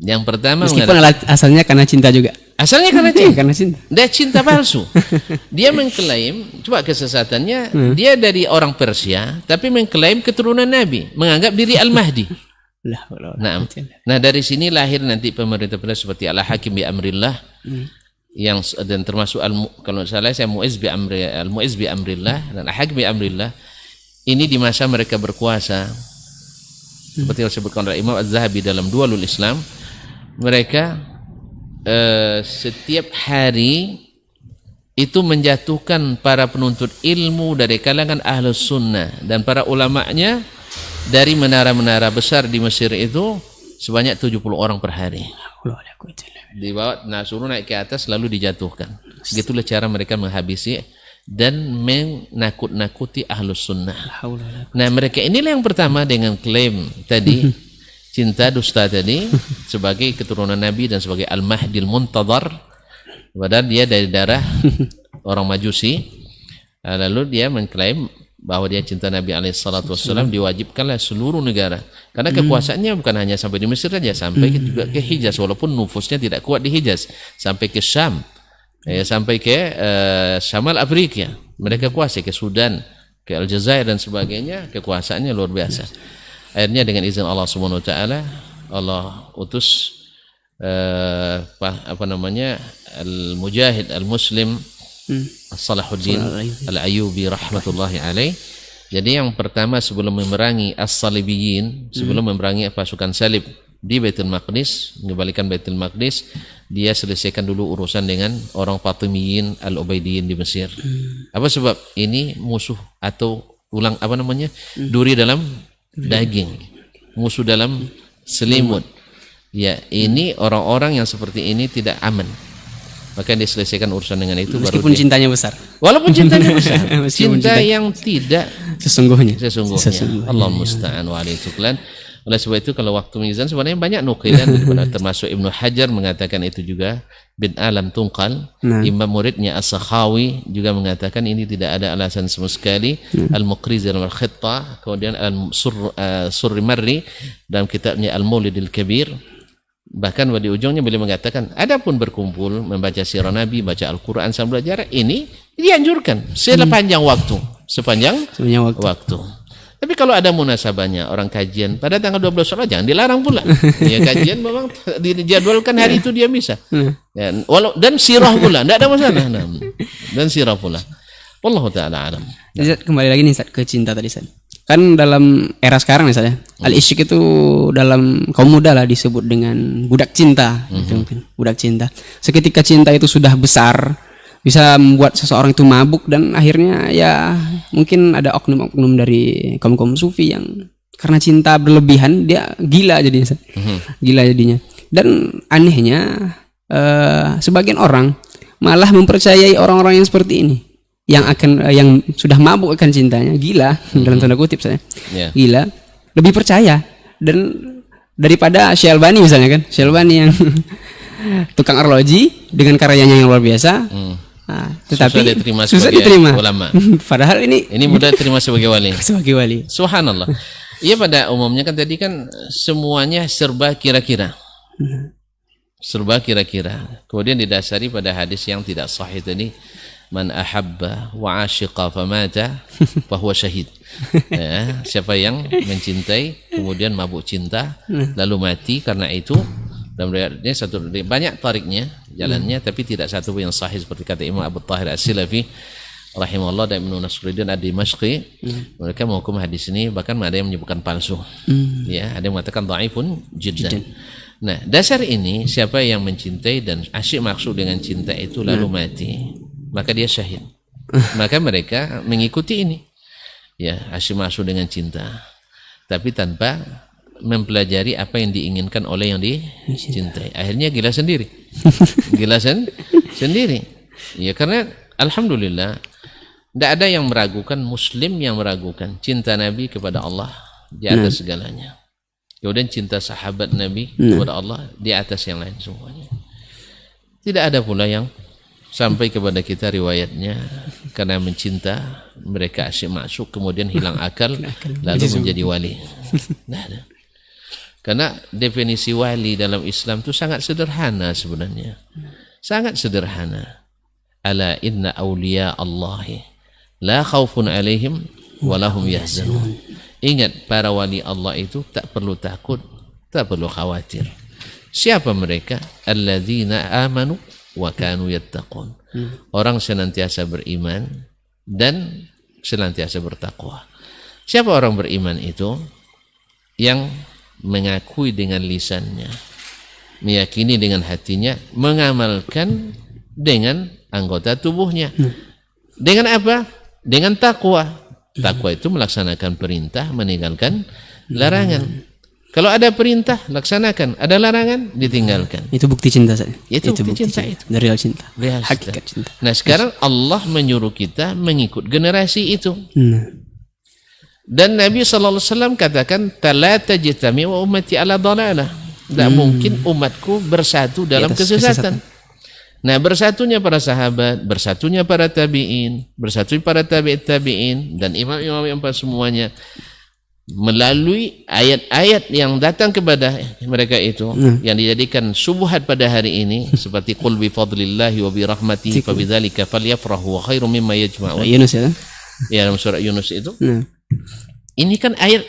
Yang pertama
meskipun asalnya karena cinta juga.
Asalnya karena cinta.
Karena cinta.
Dia cinta palsu. Dia mengklaim, coba kesesatannya, dia dari orang Persia tapi mengklaim keturunan Nabi, menganggap diri Al-Mahdi. Nah, dari sini lahir nanti pemerintah-pemerintah seperti Al-Hakim bi Amrillah, yang dan termasuk kalau salah saya Al-Mu'izz bi Amrillah dan Al-Hakim bi Amrillah. Ini di masa mereka berkuasa. Seperti yang disebutkan oleh Imam Az-Zahabi dalam Dualul Islam, mereka setiap hari itu menjatuhkan para penuntut ilmu dari kalangan Ahlus Sunnah dan para ulama'nya dari menara-menara besar di Mesir itu sebanyak 70 orang per hari. Dibawa, suruh naik ke atas lalu dijatuhkan. Begitulah cara mereka menghabisi dan menakut-nakuti Ahlus Sunnah. Nah, mereka inilah yang pertama dengan klaim tadi cinta dusta tadi sebagai keturunan Nabi dan sebagai Al-Mahdil Muntadhar, padahal dia dari darah orang Majusi. Lalu dia mengklaim bahwa dia cinta Nabi SAW, diwajibkanlah seluruh negara, karena kekuasaannya bukan hanya sampai di Mesir saja, sampai juga ke Hijaz, walaupun nufusnya tidak kuat di Hijaz, sampai ke Syam, sampai ke Syamal Afrika, mereka kuasai ke Sudan, ke Aljazair dan sebagainya, kekuasaannya luar biasa. Akhirnya dengan izin Allah Subhanahu wa taala Allah utus al-mujahid al-muslim Salahuddin al-Ayyubi rahmatullahi alaih. Jadi yang pertama sebelum memerangi as-Salibiyin, sebelum memerangi pasukan salib di Baitul Maqdis, mengembalikan Baitul Maqdis, dia selesaikan dulu urusan dengan orang Fatimiyin al-Ubaidiyin di Mesir. Apa sebab? Ini musuh atau duri dalam daging, musuh dalam selimut. Ya, ini orang-orang yang seperti ini tidak aman. Maka dia selesaikan urusan dengan itu.
Meskipun cintanya besar.
Walaupun cintanya besar. Cinta yang tidak
sesungguhnya.
Allah musta'an wa alaihi tuklan. Oleh sebab itu kalau waktu mizan sebenarnya banyak nukilan termasuk Ibnu Hajar mengatakan itu juga bid'ah lam tunqal. Imam muridnya As-Sakhawi juga mengatakan ini tidak ada alasan sama sekali. Al-Muqrizi al-Khitta, kemudian Al-Surri Marri dalam kitabnya Al-Maulidil Kabir. Bahkan di ujungnya beliau mengatakan, adapun berkumpul membaca sirah Nabi, baca Al-Quran sambil belajar, ini dianjurkan sepanjang waktu, sepanjang waktu. Tapi kalau ada munasabahnya orang kajian pada tanggal 12 Syawal jangan dilarang pula. Ya, kajian memang dijadwalkan hari itu dia bisa. Dan sirah pula, tidak ada masalah. Dan sirah pula. Wallahu taala alam.
Kembali lagi nih ke cinta tadi Ustaz. Kan dalam era sekarang misalnya al-isyq itu dalam kaum muda lah disebut dengan budak cinta gitu, mungkin budak cinta. Seketika cinta itu sudah besar bisa membuat seseorang itu mabuk dan akhirnya ya mungkin ada oknum-oknum dari kaum sufi yang karena cinta berlebihan dia gila jadinya. Gila jadinya. Dan anehnya sebagian orang malah mempercayai orang-orang yang seperti ini. Yang sudah mabuk akan cintanya, gila dalam tanda kutip saya, gila, lebih percaya dan daripada Syalbani misalnya kan, Syalbani yang tukang arloji dengan karyanya yang luar biasa, tetapi susah diterima
ulama.
Padahal ini
mudah diterima sebagai wali.
Sebagai wali.
Subhanallah. Iya, pada umumnya kan tadi kan semuanya serba kira-kira. Serba kira-kira. Kemudian didasari pada hadis yang tidak sahih tadi. Man ahabba wa ashiqa famata fahuwa syahid. Ya, siapa yang mencintai kemudian mabuk cinta lalu mati karena itu, dalam riwayatnya satu banyak tariknya jalannya tapi tidak satu yang sahih seperti kata Imam Abu Tahir As-Silafi rahimahullah dan Ibnu Nasruddin Ad-Dimashqi. Mereka menghukum hadis ini, bahkan ada yang menyebutkan palsu. Ya, ada yang mengatakan dhaifun jiddan. Nah, dasar ini siapa yang mencintai dan asyik maksud dengan cinta itu lalu mati, maka dia syahid. Maka mereka mengikuti ini. Ya, asyik maksud dengan cinta. Tapi tanpa mempelajari apa yang diinginkan oleh yang dicintai. Akhirnya gila sendiri. Gila sendiri. Ya, karena alhamdulillah tidak ada yang meragukan, muslim yang meragukan cinta Nabi kepada Allah di atas segalanya. Kemudian cinta sahabat Nabi kepada Allah di atas yang lain semuanya. Tidak ada pula yang sampai kepada kita riwayatnya karena mencinta mereka asyik masuk kemudian hilang akal lalu menjadi wali. Nah, karena definisi wali dalam Islam itu sangat sederhana sebenarnya, sangat sederhana. Ala inna awliya Allahi la khawfun alaihim walahum yahzanun. Ingat, para wali Allah itu tak perlu takut, tak perlu khawatir. Siapa mereka? Alladzina amanu wa kanu yattaqun. Orang senantiasa beriman dan senantiasa bertakwa. Siapa orang beriman itu? Yang mengakui dengan lisannya, meyakini dengan hatinya, mengamalkan dengan anggota tubuhnya. Dengan apa? Dengan takwa. Takwa itu melaksanakan perintah, meninggalkan larangan. Kalau ada perintah, laksanakan. Ada larangan, ditinggalkan.
Itu bukti cinta saya.
Itu bukti cinta itu.
Real cinta.
Real
hakikat cinta.
Nah, sekarang Allah menyuruh kita mengikut generasi itu. Dan Nabi SAW katakan, "La tajtami wa ummati ala dhalalah." Tidak mungkin umatku bersatu dalam kesesatan. Nah, bersatunya para sahabat, bersatunya para tabi'in, bersatunya para tabi'in dan imam-imam yang semuanya melalui ayat-ayat yang datang kepada mereka itu yang dijadikan syubhat pada hari ini seperti qul bi fadlillahi wa bi rahmatihi fa bidzalika falyafrahu wa khairum mimma yajma'un.
Yunus ya.
Ya, dalam surah Yunus itu. Ini kan ayat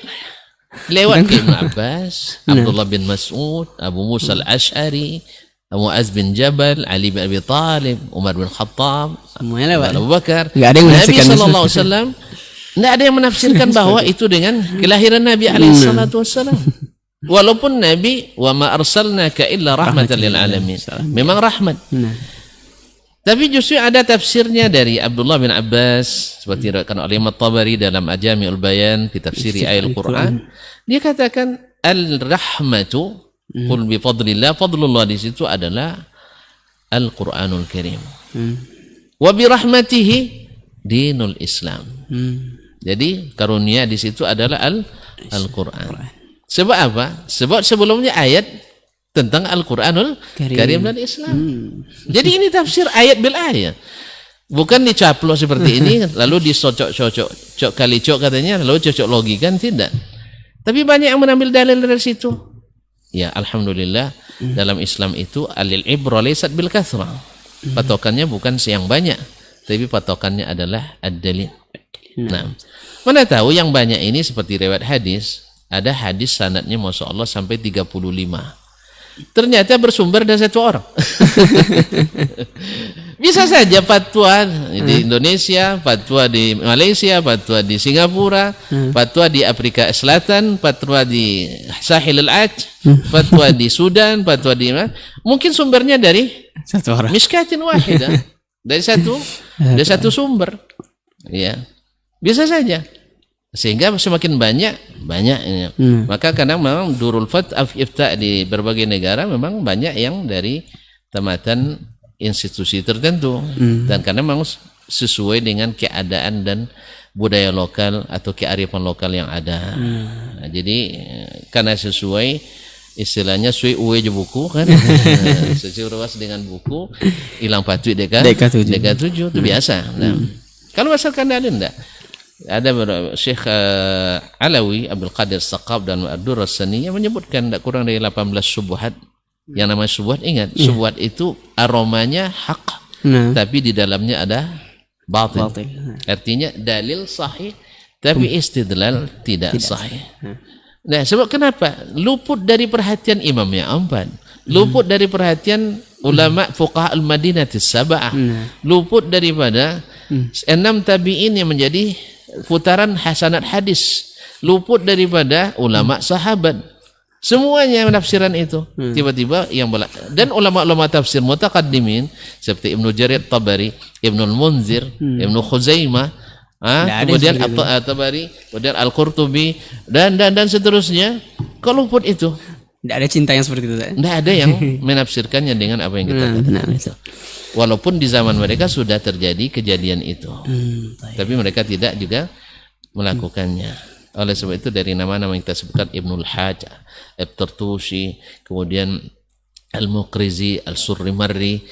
Lewat ke Ibnu Abbas, Abdullah bin Mas'ud, Abu Musa al-Ash'ari, Muaz bin Jabal, Ali bin Abi Talib, Umar bin Khattab,
semuanya lewat.
Abu Bakar.
Nggak ada yang
Nabi
menafsirkan.
sallallahu alaihi wasallam tidak ada yang menafsirkan bahwa itu dengan kelahiran Nabi alaihi salatu wasallam. Walaupun Nabi wa ma arsalnaka illa rahmatan lil alamin. Memang rahmat. Tapi justru ada tafsirnya dari Abdullah bin Abbas seperti diriwayatkan oleh Imam Tabari dalam Ajami'ul Bayan fi tafsiri ayatul Quran. Dia katakan al-rahmatu qul bi fadlillah, fadlullah di situ adalah Al-Qur'anul Karim. Wa bi rahmatihi dinul Islam. Jadi karunia di situ adalah Al-Qur'an. Sebab apa? Sebab sebelumnya ayat tentang Al-Quranul Karim dan Islam. Jadi ini tafsir ayat bil ayat. Bukan dicaplok seperti ini, lalu disocok-cocok, cok kali cok katanya, lalu cocok logi, kan tidak. Tapi banyak yang menambil dalil dari situ. Ya, alhamdulillah, dalam Islam itu alil ibra laysat bil kathrah. Patokannya bukan yang banyak, tapi patokannya adalah ad-dalil. Nah, mana tahu yang banyak ini seperti riwayat hadis, ada hadis sanadnya Masya Allah sampai 35. Ternyata bersumber dari satu orang. Bisa saja fatwa di Indonesia, fatwa di Malaysia, fatwa di Singapura, fatwa di Afrika Selatan, fatwa di Sahil al-Aj, fatwa di Sudan, fatwa di mana? Mungkin sumbernya dari
Satu orang.
miskatin wahidah, dari satu sumber. Ya. Bisa saja. Sehingga semakin banyak ini. Maka kadang memang durul ifta di berbagai negara memang banyak yang dari tamatan institusi tertentu, dan karena memang sesuai dengan keadaan dan budaya lokal atau kearifan lokal yang ada. Nah, jadi karena sesuai istilahnya sesuai uwe je buku kan, sesuai ruas dengan buku hilang patut deka 7 itu biasa. Nah, kalau asalkan dalil enggak. Ada Syekh Alawi Abdul Qadir Saqab dan Ad-Durr As-Saniyah menyebutkan tidak kurang dari 18 syubhat. Yang namanya syubhat, ingat, syubhat itu aromanya hak, tapi di dalamnya ada batil. Artinya dalil sahih tapi istidlal tidak sahih. Nah, sebab kenapa? Luput dari perhatian imamnya empat, luput dari perhatian ulama fuqaha al-Madinatis Sab'ah, luput daripada 6 tabi'in yang menjadi putaran hasanat hadis, luput daripada ulama sahabat. Semuanya penafsiran itu tiba-tiba yang dan ulama-ulama tafsir mutaqaddimin seperti Ibnu Jarir Tabari, Ibnu Munzir, Ibnu Khuzaimah, kemudian At-Tabari, kemudian Al-Qurtubi dan seterusnya. Kalau luput itu
tidak ada cinta yang seperti itu.
Tidak ada yang menafsirkannya dengan apa yang kita katakan. Walaupun di zaman mereka sudah terjadi kejadian itu, tapi mereka tidak juga melakukannya. Oleh sebab itu dari nama-nama yang kita sebutkan Ibnul Hajj, At-Tartushi, kemudian Al-Muqrizi, Al-Surrimarri,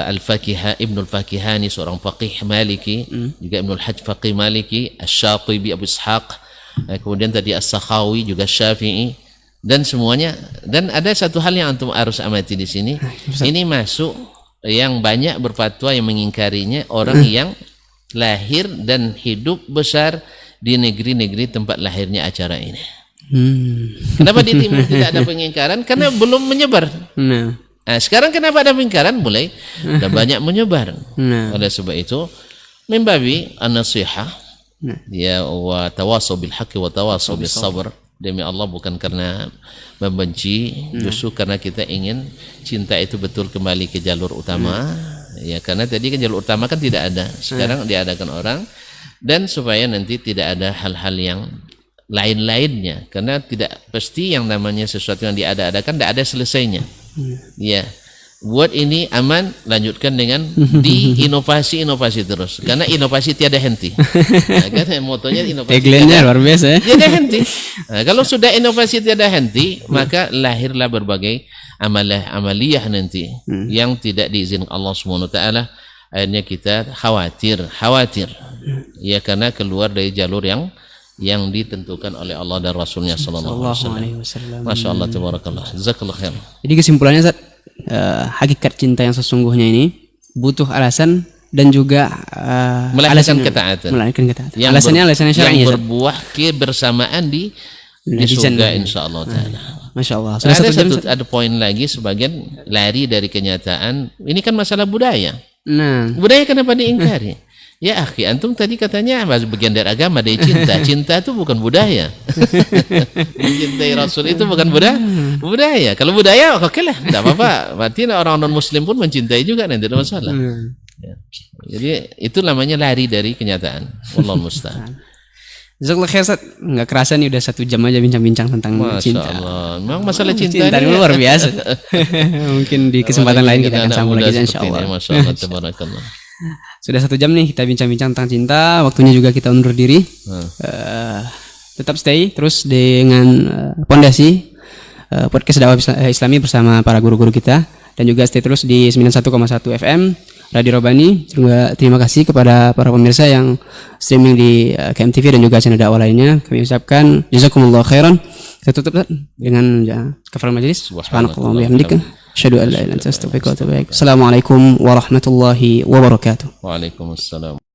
Al-Fakihah, Ibnul Fakihani seorang faqih Maliki, juga Ibnul Hajj faqih Maliki, Asy-Syatibi Abu Ishaq, kemudian tadi As-Sakhawi juga Syafi'i, dan semuanya. Dan ada satu hal yang antum harus amati di sini. Ini masuk yang banyak berfatwa yang mengingkarinya orang yang lahir dan hidup besar di negeri-negeri tempat lahirnya acara ini. Kenapa di timur tidak ada pengingkaran? Karena belum menyebar. Nah, sekarang kenapa ada pengingkaran? Mulai dan banyak menyebar. Oleh sebab itu, membabi an-nasihah, ya wa tawasaw bil haqqi wa tawasaw bis sabr. Demi Allah, bukan karena membenci, justru karena kita ingin cinta itu betul kembali ke jalur utama. Ya, karena tadi kan jalur utama kan tidak ada, sekarang diadakan orang, dan supaya nanti tidak ada hal-hal yang lain-lainnya, karena tidak pasti yang namanya sesuatu yang diada-adakan tidak ada selesainya. Ya, buat ini aman, lanjutkan dengan inovasi terus, karena inovasi tiada henti. Nah, kan motonya inovasi
luar biasa.
Tiada henti. Nah, kalau sudah inovasi tiada henti, maka lahirlah berbagai amaliyah nanti yang tidak diizinkan Allah Subhanahu wa taala. Akhirnya kita khawatir. Ya, karena keluar dari jalur yang ditentukan oleh Allah dan Rasulnya sallallahu alaihi wasallam. Masya Allah, tabarakallah. Jazakallah khair.
Jadi kesimpulannya, Ustaz, hakikat cinta yang sesungguhnya ini butuh alasan dan juga
melahirkan ketaatan.
Alasannya syar'i.
Yang berbuah kebersamaan di di surga insyaallah taala.
Masya Allah.
Sudah ada poin lagi, sebagian lari dari kenyataan. Ini kan masalah budaya.
Nah,
budaya kenapa diingkari? Ya akhi, antum tadi katanya bagian dari agama, dari cinta. Cinta itu bukan budaya. Mencintai Rasul itu bukan budaya. Kalau budaya, oke lah, tidak apa-apa. Berarti orang non-muslim pun mencintai juga, tidak ada masalah. Ya. Jadi itu namanya lari dari kenyataan. Wallahu musta'an.
Jazakallah khair, Ustaz. Nggak kerasa nih udah 1 jam aja bincang-bincang tentang cinta.
Masya Allah. Memang masalah cinta ini
luar biasa. Mungkin di kesempatan lain kita akan sambung lagi insyaallah.
Masya Allah, tabarakallah.
Sudah 1 jam nih kita bincang-bincang tentang cinta. Waktunya juga kita undur diri. Tetap stay terus dengan Pondasi podcast dakwah Islami bersama para guru-guru kita, dan juga stay terus di 91,1 FM Radio Robani. Juga terima kasih kepada para pemirsa yang streaming di KMTV dan juga channel dakwah lainnya. Kami ucapkan jazakumullah khairan. Kita tutup dengan kafaratul majelis. Subhanallah wa bihamdika. Asyhadu an la ilaha illa anta astaghfiruka wa atubu ilaik. Assalamualaikum warahmatullahi wabarakatuh.
Waalaikumsalam.